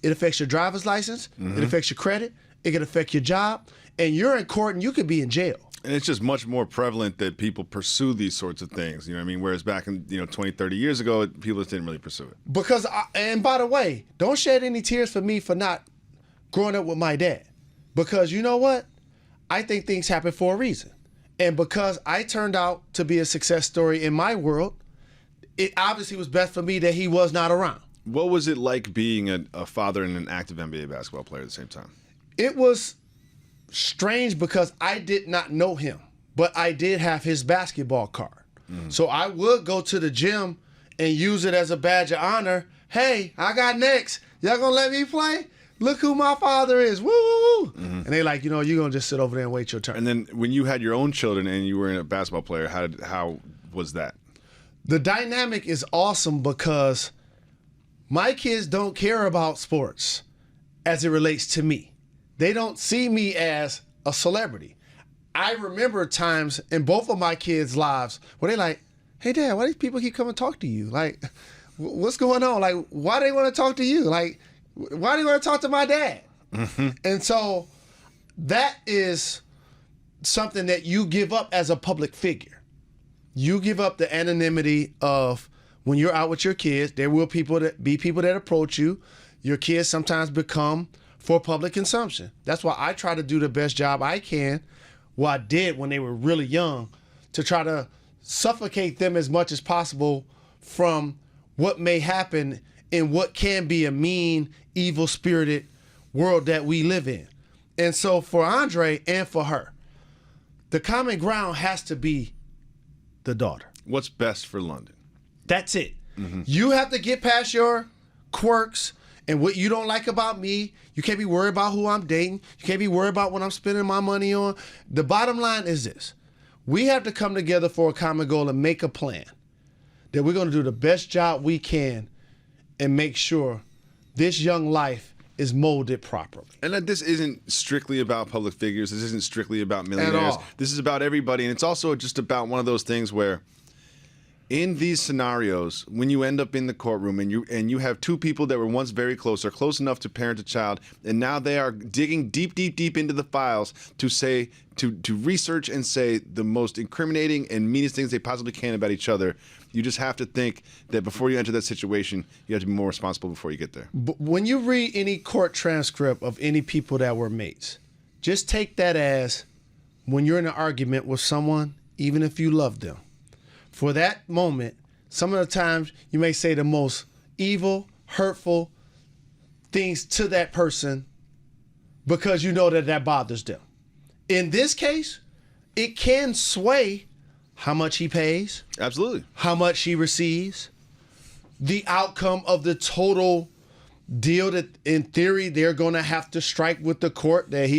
it affects your driver's license, it affects your credit, it can affect your job, and you're in court and you could be in jail. And it's just much more prevalent that people pursue these sorts of things. You know what I mean? Whereas back in 20, 30 years ago, people just didn't really pursue it. Because, and by the way, don't shed any tears for me for not growing up with my dad. Because you know what? I think things happen for a reason. And because I turned out to be a success story in my world, it obviously was best for me that he was not around. What was it like being a father and an active NBA basketball player at the same time? It was strange because I did not know him, but I did have his basketball card. So I would go to the gym and use it as a badge of honor. Hey, I got next. Y'all gonna let me play? Look who my father is. Woo, woo, woo. And they like, you're gonna just sit over there and wait your turn. And then when you had your own children and you were a basketball player, how was that? The dynamic is awesome because my kids don't care about sports as it relates to me. They don't see me as a celebrity. I remember times in both of my kids' lives where they like, hey, Dad, why do these people keep coming to talk to you? Like, what's going on? Like, why do they want to talk to you? Like, why do you want to talk to my dad? And so that is something that you give up as a public figure. You give up the anonymity of when you're out with your kids, there will be people that approach you. Your kids sometimes become for public consumption. That's why I try to do the best job I can, what I did when they were really young, to try to suffocate them as much as possible from what may happen in what can be a mean, evil-spirited world that we live in. And so for Andre and for her, the common ground has to be the daughter. What's best for London? That's it. You have to get past your quirks and what you don't like about me. You can't be worried about who I'm dating. You can't be worried about what I'm spending my money on. The bottom line is this. We have to come together for a common goal and make a plan that we're going to do the best job we can and make sure this young life is molded properly. And that this isn't strictly about public figures. This isn't strictly about millionaires. At all. This is about everybody. And it's also just about one of those things where in these scenarios, when you end up in the courtroom and you have two people that were once very close, or close enough to parent a child, and now they are digging deep, deep, deep into the files to say, to research and say the most incriminating and meanest things they possibly can about each other, you just have to think that before you enter that situation, you have to be more responsible before you get there. But when you read any court transcript of any people that were mates, just take that as when you're in an argument with someone, even if you love them, for that moment, some of the times you may say the most evil, hurtful things to that person because you know that bothers them. In this case, it can sway how much he pays. Absolutely. How much he receives. The outcome of the total deal that in theory they're going to have to strike with the court, that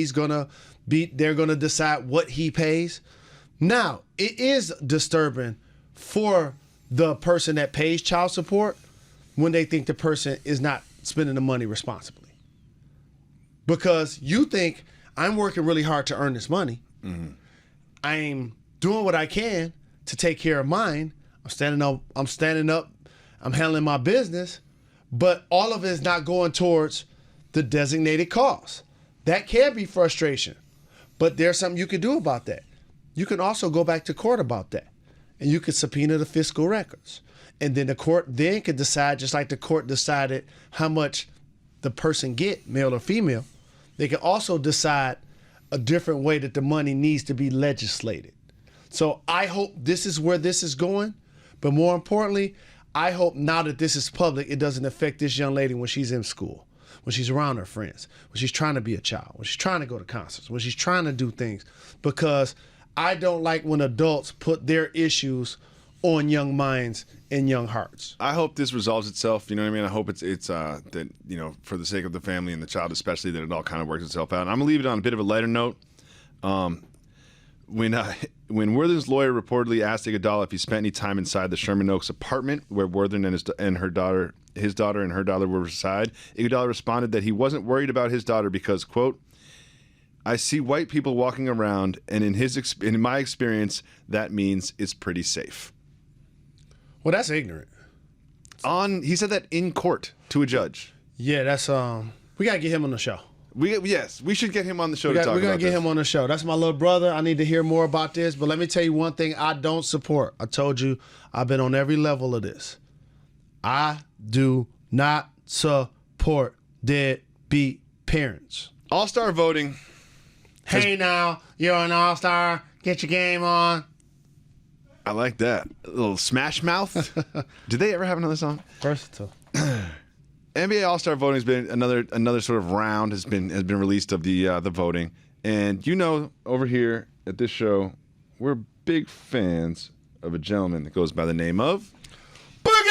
they're going to decide what he pays. Now, it is disturbing for the person that pays child support when they think the person is not spending the money responsibly. Because you think, I'm working really hard to earn this money. I'm doing what I can to take care of mine. I'm standing up, I'm handling my business, but all of it is not going towards the designated cause. That can be frustration, but there's something you can do about that. You can also go back to court about that, and you can subpoena the fiscal records. And then the court then could decide, just like the court decided how much the person get, male or female, they can also decide a different way that the money needs to be legislated. So I hope this is where this is going. But more importantly, I hope now that this is public, it doesn't affect this young lady when she's in school, when she's around her friends, when she's trying to be a child, when she's trying to go to concerts, when she's trying to do things. Because I don't like when adults put their issues on young minds and young hearts. I hope this resolves itself. You know what I mean? I hope it's that, you know, for the sake of the family and the child especially, that it all kind of works itself out. And I'm going to leave it on a bit of a lighter note. When Worthen's lawyer reportedly asked Iguodala if he spent any time inside the Sherman Oaks apartment where Worthen and his daughter and her daughter were reside, Iguodala responded that he wasn't worried about his daughter because, quote, I see white people walking around, and in my experience, that means it's pretty safe. Well, that's ignorant. He said that in court to a judge. Yeah, that's we gotta get him on the show. We should get him on the show to talk about this. We're gonna get him on the show. That's my little brother. I need to hear more about this. But let me tell you one thing I don't support. I told you I've been on every level of this. I do not support deadbeat parents. All-star voting. Hey now, you're an all-star. Get your game on. I like that. A little Smash Mouth. Did they ever have another song? Versatile. NBA All-Star voting has been another sort of round has been released of the voting, and you know, over here at this show, we're big fans of a gentleman that goes by the name of Boogie.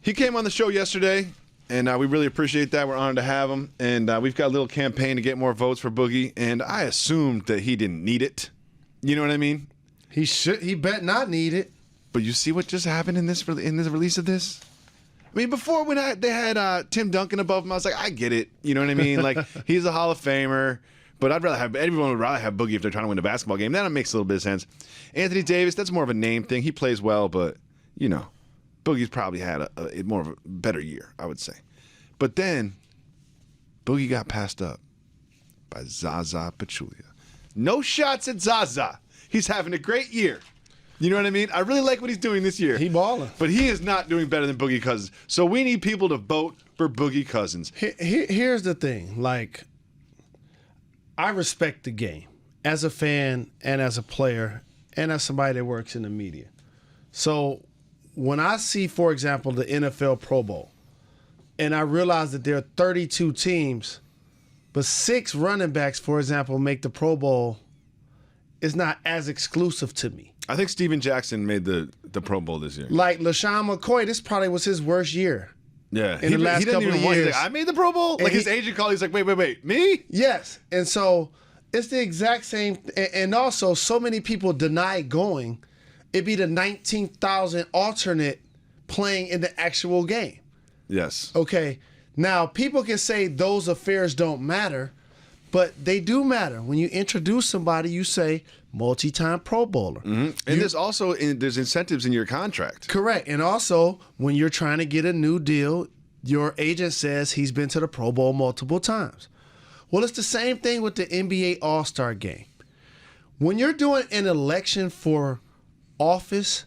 He came on the show yesterday, and we really appreciate that. We're honored to have him, and we've got a little campaign to get more votes for Boogie. And I assumed that he didn't need it. You know what I mean? He bet not need it. But you see what just happened in this release of this? I mean, before when they had Tim Duncan above him, I was like, I get it. You know what I mean? Like, he's a Hall of Famer, but everyone would rather have Boogie if they're trying to win a basketball game. That makes a little bit of sense. Anthony Davis, that's more of a name thing. He plays well, but, you know, Boogie's probably had a more of a better year, I would say. But then, Boogie got passed up by Zaza Pachulia. No shots at Zaza. He's having a great year. You know what I mean? I really like what he's doing this year. He balling. But he is not doing better than Boogie Cousins. So we need people to vote for Boogie Cousins. Here's the thing. Like, I respect the game as a fan and as a player and as somebody that works in the media. So when I see, for example, the NFL Pro Bowl, and I realize that there are 32 teams, but 6 running backs, for example, make the Pro Bowl, is not as exclusive to me. I think Steven Jackson made the Pro Bowl this year. Like LaShawn McCoy, this probably was his worst year. Yeah. In the last couple of years. Like, I made the Pro Bowl? Like, his agent called, he's like, wait, me? Yes. And so it's the exact same. And also, so many people deny going. It'd be the 19,000 alternate playing in the actual game. Yes. Okay. Now, people can say those affairs don't matter, but they do matter. When you introduce somebody, you say multi-time Pro Bowler. Mm-hmm. And there's incentives in your contract. Correct. And also, when you're trying to get a new deal, your agent says he's been to the Pro Bowl multiple times. Well, it's the same thing with the NBA All-Star Game. When you're doing an election for office,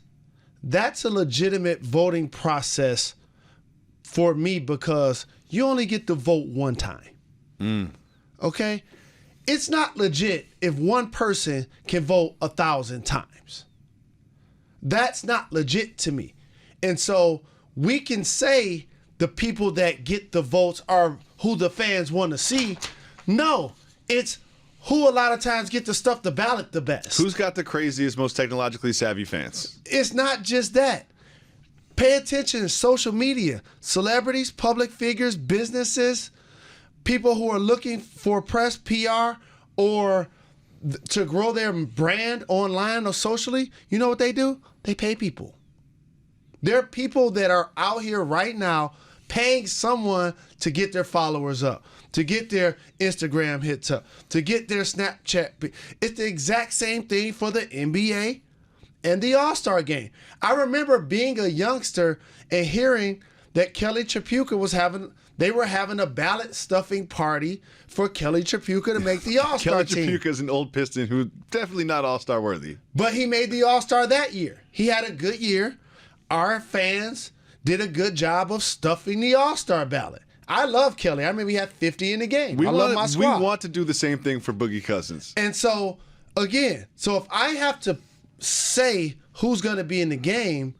that's a legitimate voting process for me because you only get to vote one time. Okay? It's not legit if one person can vote 1,000 times. That's not legit to me. And so we can say the people that get the votes are who the fans want to see. No, it's who a lot of times get to stuff the ballot the best. Who's got the craziest, most technologically savvy fans? It's not just that. Pay attention to social media. Celebrities, public figures, businesses, people who are looking for press, PR, or to grow their brand online or socially, you know what they do? They pay people. There are people that are out here right now paying someone to get their followers up, to get their Instagram hits up, to get their Snapchat. It's the exact same thing for the NBA and the All-Star Game. I remember being a youngster and hearing that Kelly Tripucka they were having a ballot stuffing party for Kelly Tripucka to make the All-Star team. Kelly Tripucka is an old Piston who's definitely not All-Star worthy. But he made the All-Star that year. He had a good year. Our fans did a good job of stuffing the All-Star ballot. I love Kelly. I remember he had 50 in the game. I love my squad. We want to do the same thing for Boogie Cousins. And so, again, if I have to say who's going to be in the game,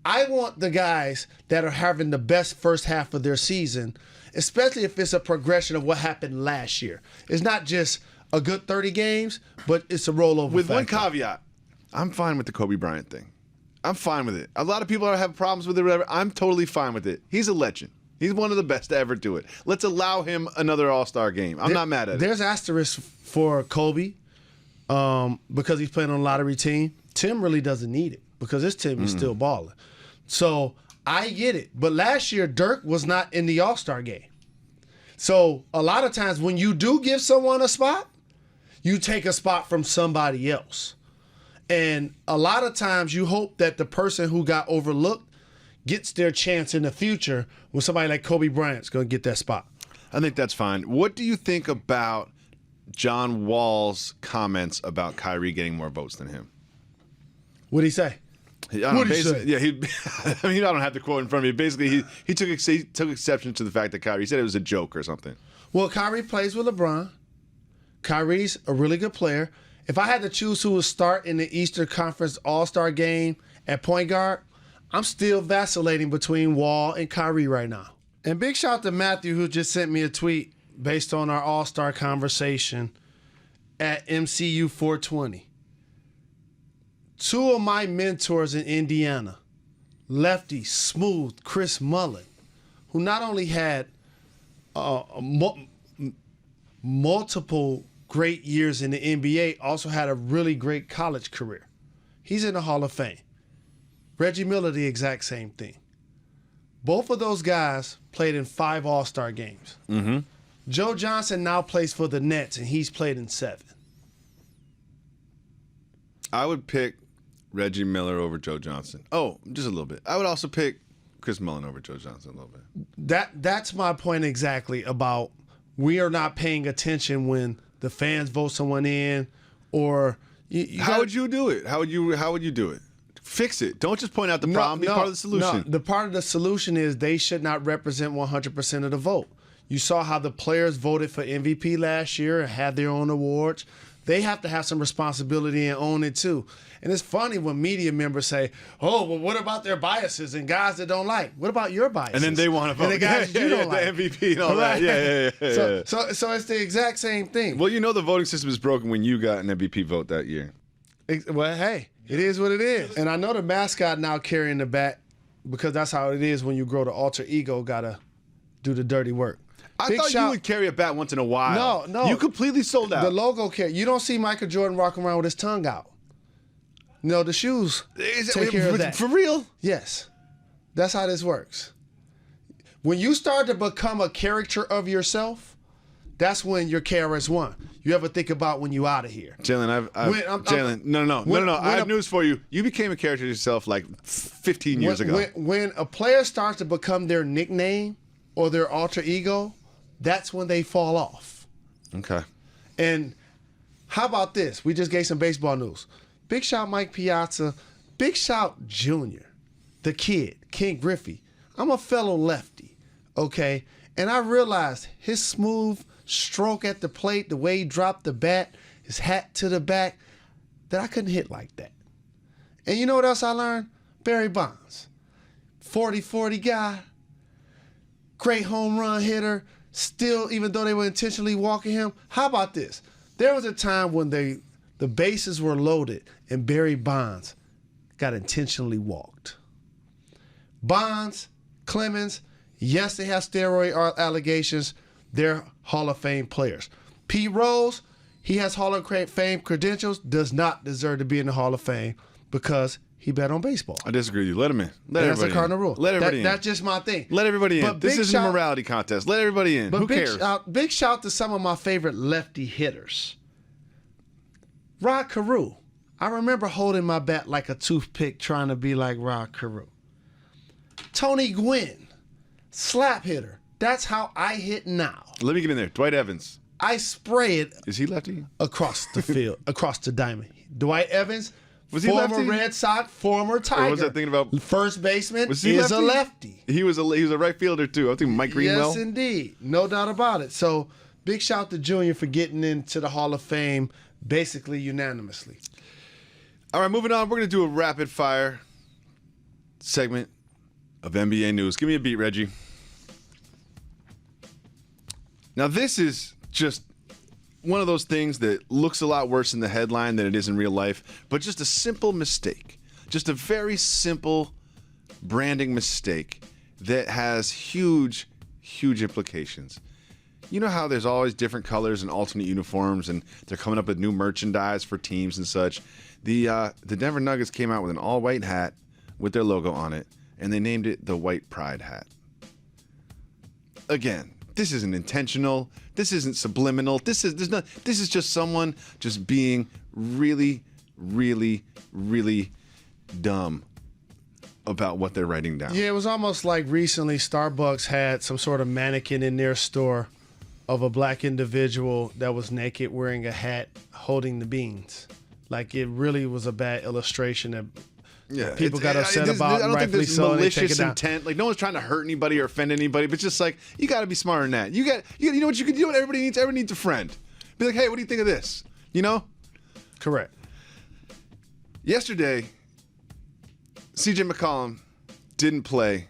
I want the guys that are having the best first half of their season, especially if it's a progression of what happened last year. It's not just a good 30 games, but it's a rollover With one factor. caveat, I'm fine with the Kobe Bryant thing. I'm fine with it. A lot of people have problems with it, whatever. I'm totally fine with it. He's a legend. He's one of the best to ever do it. Let's allow him another All-Star game. I'm not mad at it. There's asterisks for Kobe because he's playing on a lottery team. Tim really doesn't need it because his team is still balling. So I get it. But last year, Dirk was not in the All-Star game. So a lot of times when you do give someone a spot, you take a spot from somebody else. And a lot of times you hope that the person who got overlooked gets their chance in the future when somebody like Kobe Bryant's going to get that spot. I think that's fine. What do you think about John Wall's comments about Kyrie getting more votes than him? What'd he say? What'd he say? Yeah, I mean, I don't have the quote in front of me. Basically, he took exception to the fact that Kyrie said it was a joke or something. Well, Kyrie plays with LeBron. Kyrie's a really good player. If I had to choose who would start in the Eastern Conference All-Star game at point guard, I'm still vacillating between Wall and Kyrie right now. And big shout out to Matthew, who just sent me a tweet based on our All-Star conversation at MCU 420. Two of my mentors in Indiana, lefty, smooth, Chris Mullin, who not only had multiple great years in the NBA, also had a really great college career. He's in the Hall of Fame. Reggie Miller, the exact same thing. Both of those guys played in 5 All-Star games. Mm-hmm. Joe Johnson now plays for the Nets, and he's played in 7. I would pick Reggie Miller over Joe Johnson. Oh, just a little bit. I would also pick Chris Mullin over Joe Johnson a little bit. That's my point exactly about we are not paying attention when the fans vote someone in, or how would you do it? How would you do it? Fix it. Don't just point out the problem. Be part of the solution. No, the part of the solution is they should not represent 100% of the vote. You saw how the players voted for MVP last year and had their own awards. They have to have some responsibility and own it too. And it's funny when media members say, "Oh, well, what about their biases and guys that don't like? What about your biases?" And then they want to vote. And the guys you don't like. The MVP and all that. Yeah. So it's the exact same thing. Well, you know the voting system is broken when you got an MVP vote that year. Well, hey, it is what it is. And I know the mascot now carrying the bat because that's how it is when you grow the alter ego, got to do the dirty work. I thought you would carry a bat once in a while. No. You completely sold out. The logo carry. You don't see Michael Jordan walking around with his tongue out. No, the shoes take care of that. For real? Yes. That's how this works. When you start to become a character of yourself, that's when your KRS-One. You ever think about when you out of here? Jalen, no. I have news for you. You became a character yourself like 15 years ago. When a player starts to become their nickname or their alter ego, that's when they fall off. Okay. And how about this? We just gave some baseball news. Big shout Mike Piazza. Big shout Junior, the kid, King Griffey. I'm a fellow lefty, okay? And I realized his smooth stroke at the plate, the way he dropped the bat, his hat to the back, that I couldn't hit like that. And you know what else I learned? Barry Bonds, 40-40 guy, great home run hitter, still, even though they were intentionally walking him. How about this? There was a time when the bases were loaded and Barry Bonds got intentionally walked. Bonds, Clemens, yes, they have steroid allegations. They're Hall of Fame players. Pete Rose, he has Hall of Fame credentials, does not deserve to be in the Hall of Fame because he bet on baseball. I disagree with you. Let him in. That's a cardinal rule. Let everybody in. That's just my thing. Let everybody in. This isn't a morality contest. Let everybody in. Who cares? Big shout to some of my favorite lefty hitters. Rod Carew. I remember holding my bat like a toothpick trying to be like Rod Carew. Tony Gwynn, slap hitter. That's how I hit now. Let me get in there. Dwight Evans. I spray it. Is he lefty? Across the field, across the diamond. Dwight Evans, was he former lefty? Red Sox, former Tiger. Or was I thinking about first baseman? Was he is lefty? a lefty. He was a right fielder too. I think Mike Greenwell. Yes, indeed, no doubt about it. So big shout to Junior for getting into the Hall of Fame basically unanimously. All right, moving on. We're gonna do a rapid fire segment of NBA news. Give me a beat, Reggie. Now this is just one of those things that looks a lot worse in the headline than it is in real life, but just a simple mistake. Just a very simple branding mistake that has huge, huge implications. You know how there's always different colors and alternate uniforms, and they're coming up with new merchandise for teams and such. The Denver Nuggets came out with an all-white hat with their logo on it, and they named it the White Pride hat. Again, this isn't intentional. This isn't subliminal. This is just someone just being really, really, really dumb about what they're writing down. Yeah, it was almost like recently Starbucks had some sort of mannequin in their store of a black individual that was naked wearing a hat holding the beans. Like, it really was a bad illustration that people got upset about. I don't think there's malicious down. intent. Like, no one's trying to hurt anybody or offend anybody, but just like, you got to be smarter than that. You know what you can do? What everybody needs? Everybody needs a friend. Be like, hey, what do you think of this? You know? Correct. Yesterday, CJ McCollum didn't play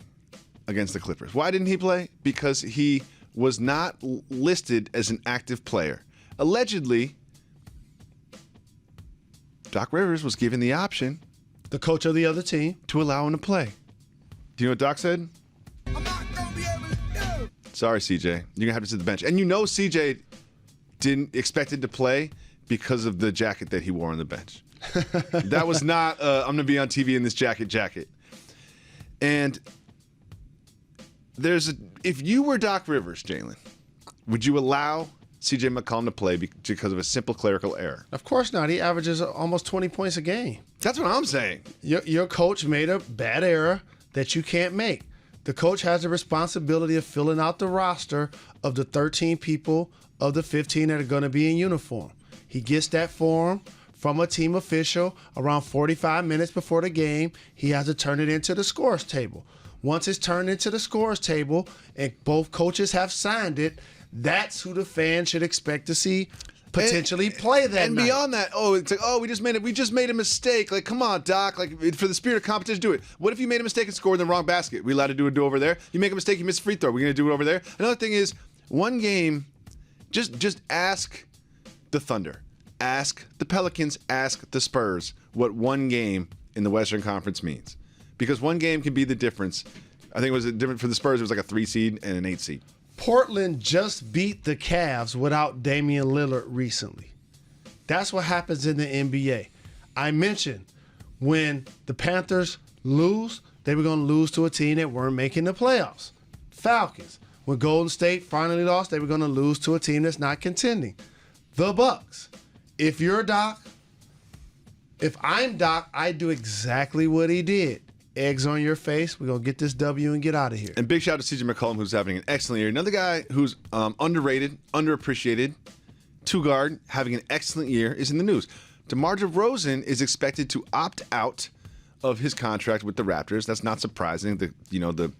against the Clippers. Why didn't he play? Because he was not listed as an active player. Allegedly, Doc Rivers was given the option, the coach of the other team, to allow him to play. Do you know what Doc said? I'm not gonna be able to do. Sorry, CJ. You're going to have to sit the bench. And you know CJ didn't expected to play because of the jacket that he wore on the bench. That was not, I'm going to be on TV in this jacket. And if you were Doc Rivers, Jalen, would you allow CJ McCollum to play because of a simple clerical error? Of course not. He averages almost 20 points a game. That's what I'm saying. Your coach made a bad error that you can't make. The coach has the responsibility of filling out the roster of the 13 people of the 15 that are going to be in uniform. He gets that form from a team official around 45 minutes before the game. He has to turn it into the scores table. Once it's turned into the scores table and both coaches have signed it, that's who the fans should expect to see potentially play that and night. Beyond that, it's like, we just made a mistake. Like, come on, Doc. Like, for the spirit of competition, do it. What if you made a mistake and scored in the wrong basket? We allowed to do it over there? You make a mistake, you miss a free throw. We're going to do it over there? Another thing is, one game, just ask the Thunder, ask the Pelicans, ask the Spurs what one game in the Western Conference means. Because one game can be the difference. I think it was different for the Spurs. It was like a 3 seed and an 8 seed. Portland just beat the Cavs without Damian Lillard recently. That's what happens in the NBA. I mentioned when the Panthers lose, they were going to lose to a team that weren't making the playoffs. Falcons. When Golden State finally lost, they were going to lose to a team that's not contending. The Bucks. If you're Doc, if I'm Doc, I do exactly what he did. Eggs on your face. We're going to get this W and get out of here. And big shout out to CJ McCollum, who's having an excellent year. Another guy who's underrated, underappreciated, two-guard, having an excellent year, is in the news. DeMar DeRozan is expected to opt out of his contract with the Raptors. That's not surprising. The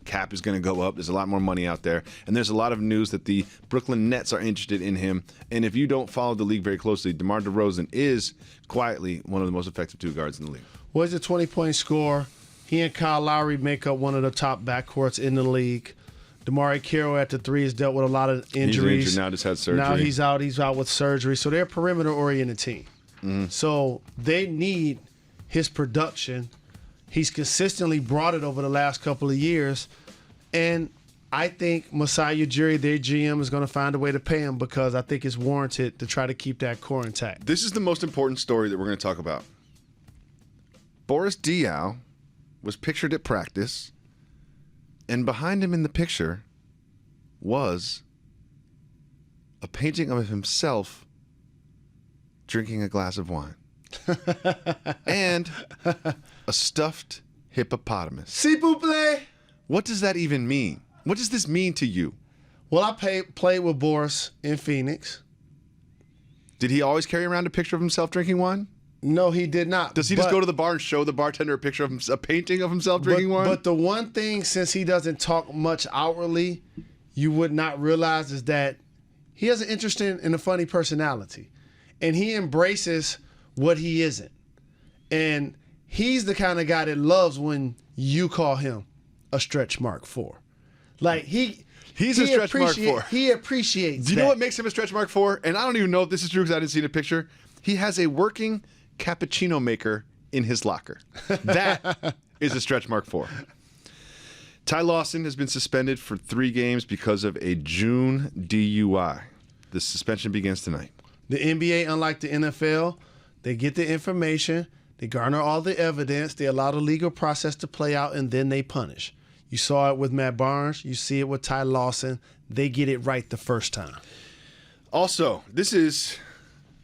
cap is going to go up. There's a lot more money out there. And there's a lot of news that the Brooklyn Nets are interested in him. And if you don't follow the league very closely, DeMar DeRozan is quietly one of the most effective two guards in the league. Well, he's a 20-point scorer. He and Kyle Lowry make up one of the top backcourts in the league. Damari Carroll at the 3 has dealt with a lot of injuries. He's injured now, just had surgery. Now he's out. He's out with surgery. So they're a perimeter-oriented team. Mm-hmm. So they need his production. He's consistently brought it over the last couple of years. And I think Masai Ujiri, their GM, is going to find a way to pay him because I think it's warranted to try to keep that core intact. This is the most important story that we're going to talk about. Boris Diaw was pictured at practice, and behind him in the picture was a painting of himself drinking a glass of wine and a stuffed hippopotamus. S'il vous plaît. What does that even mean? What does this mean to you? Well, I played with Boris in Phoenix. Did he always carry around a picture of himself drinking wine? No, he did not. Does he just go to the bar and show the bartender a picture of a painting of himself drinking wine? But the one thing, since he doesn't talk much outwardly, you would not realize is that he has an interesting and a funny personality. And he embraces what he isn't. And he's the kind of guy that loves when you call him a stretch mark 4. Like He's a stretch mark 4. He appreciates. Do you know what makes him a stretch mark 4? And I don't even know if this is true because I didn't see the picture. He has a working cappuccino maker in his locker. That is a stretch mark 4. Ty Lawson has been suspended for 3 games because of a June DUI. The suspension begins tonight. The NBA, unlike the NFL, they get the information, they garner all the evidence, they allow the legal process to play out, and then they punish. You saw it with Matt Barnes. You see it with Ty Lawson. They get it right the first time. Also, this is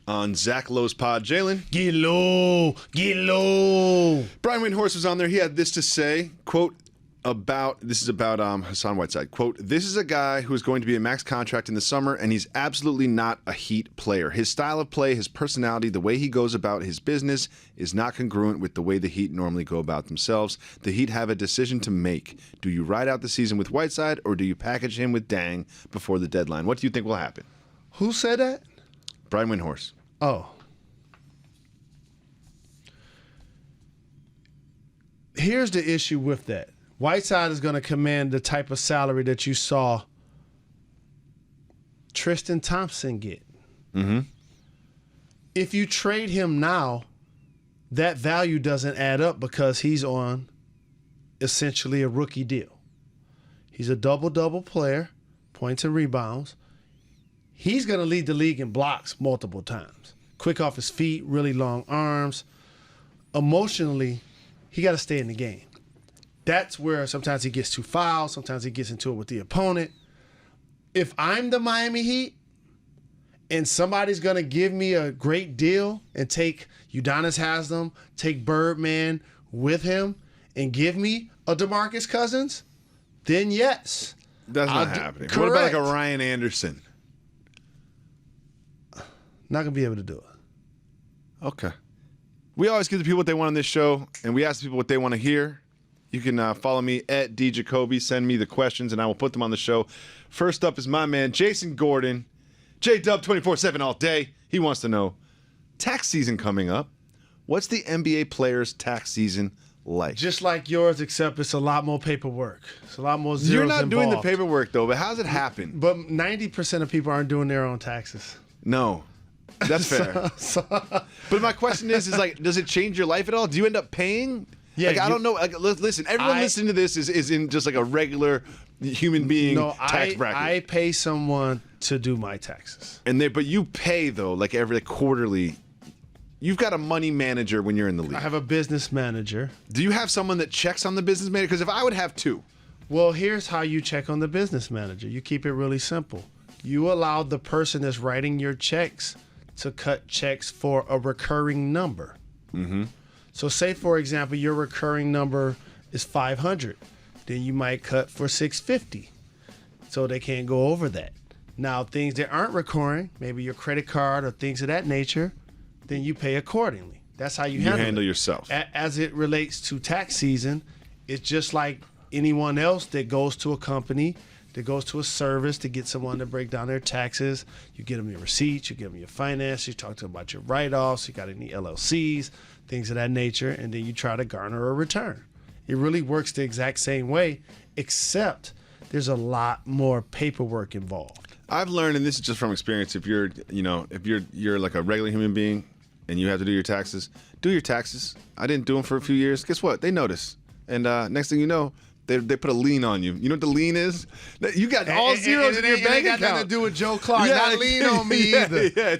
on Zach Lowe's pod. Jalen. Get low. Get low. Brian Windhorst was on there. He had this to say, quote, about Hassan Whiteside. Quote, this is a guy who is going to be a max contract in the summer, and he's absolutely not a Heat player. His style of play, his personality, the way he goes about his business is not congruent with the way the Heat normally go about themselves. The Heat have a decision to make. Do you ride out the season with Whiteside, or do you package him with Dang before the deadline? What do you think will happen? Who said that? Brian Windhorst. Oh. Here's the issue with that. Whiteside is going to command the type of salary that you saw Tristan Thompson get. Mm-hmm. If you trade him now, that value doesn't add up because he's on essentially a rookie deal. He's a double-double player, points and rebounds. He's going to lead the league in blocks multiple times. Quick off his feet, really long arms. Emotionally, he got to stay in the game. That's where sometimes he gets too fouled. Sometimes he gets into it with the opponent. If I'm the Miami Heat and somebody's going to give me a great deal and take Udonis Haslem, take Birdman with him, and give me a DeMarcus Cousins, then yes. That's not happening. Correct. What about like a Ryan Anderson? Not going to be able to do it. Okay. We always give the people what they want on this show, and we ask the people what they want to hear. You can follow me at DJacoby. Send me the questions, and I will put them on the show. First up is my man, Jason Gordon. J-Dub 24/7 all day. He wants to know, tax season coming up. What's the NBA players' tax season like? Just like yours, except it's a lot more paperwork. It's a lot more zeros You're not doing the involved. paperwork, though, but how does it happen? But 90% of people aren't doing their own taxes. No. That's fair. But my question is like, does it change your life at all? Do you end up paying? Yeah, like, I don't know. Like, listen, everyone listening to this is in just like a regular human being tax bracket. I pay someone to do my taxes. But you pay though, like every quarterly. You've got a money manager when you're in the league. I have a business manager. Do you have someone that checks on the business manager? Because if I would have 2. Well, here's how you check on the business manager. You keep it really simple. You allow the person that's writing your checks to cut checks for a recurring number. Mm-hmm. So say, for example, your recurring number is 500. Then you might cut for 650. So they can't go over that. Now, things that aren't recurring, maybe your credit card or things of that nature, then you pay accordingly. That's how you handle it. yourself. As it relates to tax season, it's just like anyone else that goes to a company, that goes to a service to get someone to break down their taxes. You get them your receipts, you give them your finance, you talk to them about your write-offs, you got any LLCs, things of that nature, and then you try to garner a return. It really works the exact same way, except there's a lot more paperwork involved. I've learned, and this is just from experience, if you're like a regular human being and you have to do your taxes, do your taxes. I didn't do them for a few years. Guess what? They notice. And next thing you know, they put a lien on you. You know what the lien is? You got all zeros in your bank account. It got nothing to do with Joe Clark. Not lean on me either. Yeah,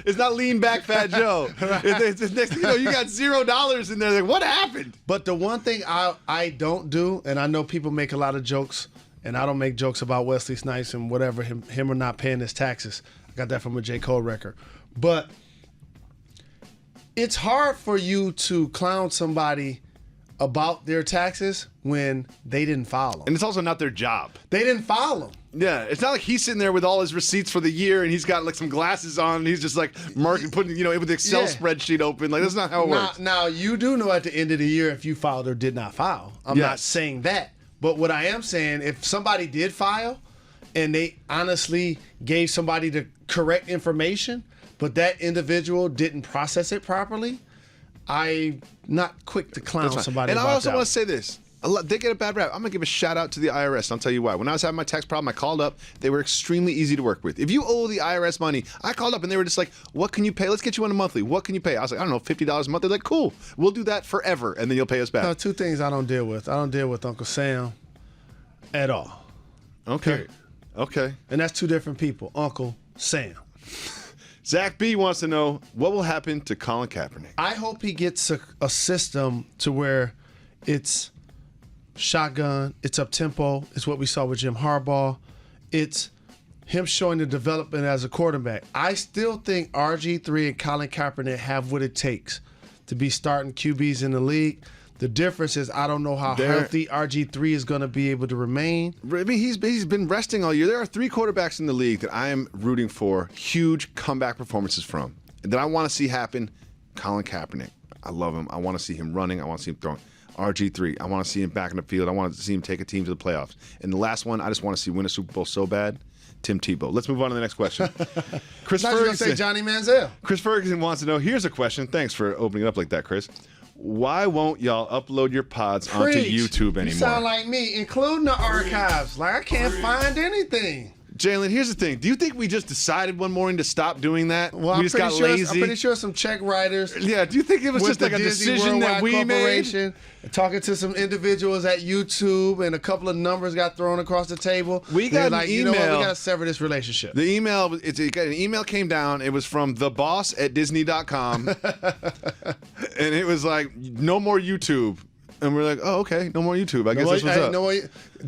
it's not lean back Fat Joe. It's next thing you know, you got $0 in there. Like, what happened? But the one thing I don't do, and I know people make a lot of jokes, and I don't make jokes about Wesley Snipes and whatever, him or not paying his taxes. I got that from a J. Cole record. But it's hard for you to clown somebody about their taxes when they didn't file them. And it's also not their job. They didn't file them. Yeah, it's not like he's sitting there with all his receipts for the year and he's got like some glasses on and he's just like putting, with the Excel spreadsheet open. Like, that's not how it works. Now, you do know at the end of the year if you filed or did not file. I'm not saying that. But what I am saying, if somebody did file and they honestly gave somebody the correct information, but that individual didn't process it properly, I'm not quick to clown somebody and about I also that. want to say this. They get a bad rap. I'm going to give a shout out to the IRS. I'll tell you why. When I was having my tax problem, I called up. They were extremely easy to work with. If you owe the IRS money, I called up and they were just like, what can you pay? Let's get you on a monthly. What can you pay? I was like, I don't know, $50 a month. They're like, cool. We'll do that forever, and then you'll pay us back. No, two things I don't deal with. I don't deal with Uncle Sam at all. Okay. Period. Okay. And that's two different people. Uncle Sam. Zach B wants to know, what will happen to Colin Kaepernick? I hope he gets a system to where it's shotgun, it's up-tempo. It's what we saw with Jim Harbaugh. It's him showing the development as a quarterback. I still think RG3 and Colin Kaepernick have what it takes to be starting QBs in the league. The difference is I don't know how healthy RG3 is going to be able to remain. I mean, he's been resting all year. There are 3 quarterbacks in the league that I am rooting for huge comeback performances from, that I want to see happen. Colin Kaepernick. I love him. I want to see him running. I want to see him throwing. RG3. I want to see him back in the field. I want to see him take a team to the playoffs. And the last one, I just want to see win a Super Bowl so bad. Tim Tebow. Let's move on to the next question. Chris I was going to say Johnny Manziel. Chris Ferguson wants to know, here's a question. Thanks for opening it up like that, Chris. Why won't y'all upload your pods onto YouTube anymore? You sound like me, including the archives. Like, I can't find anything. Jalen, here's the thing. Do you think we just decided one morning to stop doing that? Well, we just got lazy? I'm pretty sure some check writers. Yeah, do you think it was just like a decision that we made? Talking to some individuals at YouTube, and a couple of numbers got thrown across the table. We got an email. You know what? We got to sever this relationship. The email, an email came down. It was from theboss@disney.com. And it was like, no more YouTube. And we're like, oh, okay, no more YouTube. I guess that's what's up. No more,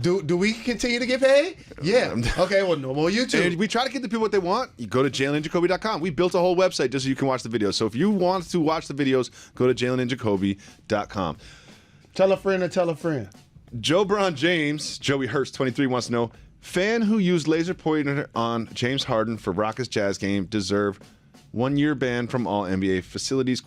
do we continue to get paid? Yeah. Okay, well, no more YouTube. And we try to give the people what they want. You go to JalenandJacoby.com. We built a whole website just so you can watch the videos. So if you want to watch the videos, go to JalenandJacoby.com. Tell a friend or tell a friend. Joe Brown James, Joey Hurst, 23, wants to know, fan who used laser pointer on James Harden for Rockets Jazz game deserve 1-year ban from all NBA facilities, ?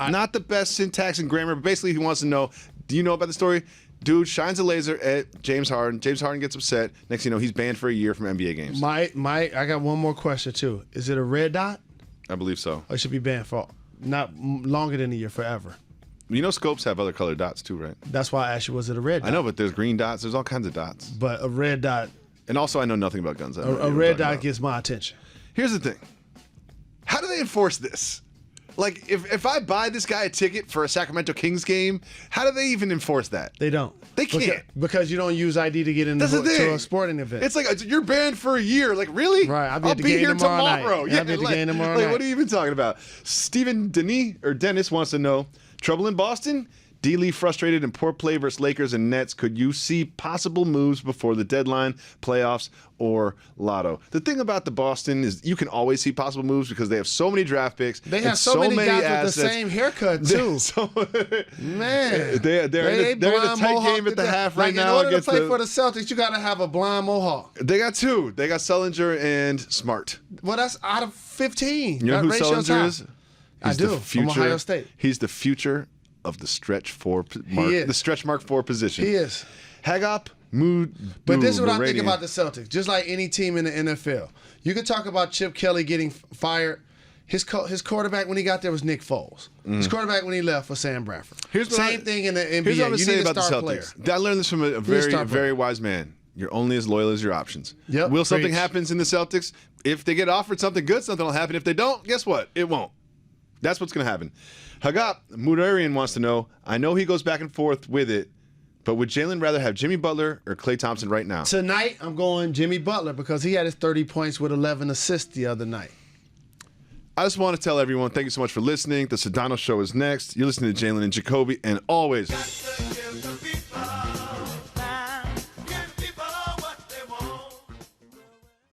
Not the best syntax and grammar, but basically he wants to know, do you know about the story? Dude shines a laser at James Harden. James Harden gets upset. Next thing you know, he's banned for a year from NBA games. I got one more question, too. Is it a red dot? I believe so. Or it should be banned for not longer than a year, forever. You know scopes have other colored dots, too, right? That's why I asked you, was it a red dot? I know, but there's green dots. There's all kinds of dots. But a red dot. And also, I know nothing about guns. A red dot gets my attention. Here's the thing. How do they enforce this? Like, if I buy this guy a ticket for a Sacramento Kings game, how do they even enforce that? They don't. They can't. Because you don't use ID to get into to a sporting event. It's like, you're banned for a year. Like, really? Right. I'll be here tomorrow. Yeah, I'll be at the game tomorrow night. What are you even talking about? Stephen Dennis wants to know, trouble in Boston? D-Lee frustrated and poor play versus Lakers and Nets. Could you see possible moves before the deadline, playoffs, or lotto? The thing about the Boston is you can always see possible moves because they have so many draft picks. They have so many guys assets. With the same haircut, too. Man. They're in a tight game at the half right now. In order to play for the Celtics, you got to have a blonde mohawk. They got 2. They got Sullinger and Smart. Well, that's out of 15. You know who Sullinger is? I do. From Ohio State. He's the future of the stretch mark 4 position. He is. Hagop, Mood. But this is what I think about the Celtics. Just like any team in the NFL, you could talk about Chip Kelly getting fired. His quarterback when he got there was Nick Foles. His quarterback when he left was Sam Bradford. Same thing in the NBA. Here's what I'm you saying need about a star the Celtics. player. I learned this from a very wise man. You're only as loyal as your options. Yep, Will something happens in the Celtics? If they get offered something good, something will happen. If they don't, guess what? It won't. That's what's going to happen. Hagop, Mudarian wants to know, I know he goes back and forth with it, but would Jalen rather have Jimmy Butler or Klay Thompson right now? Tonight, I'm going Jimmy Butler because he had his 30 points with 11 assists the other night. I just want to tell everyone, thank you so much for listening. The Sedano Show is next. You're listening to Jalen and Jacoby, and always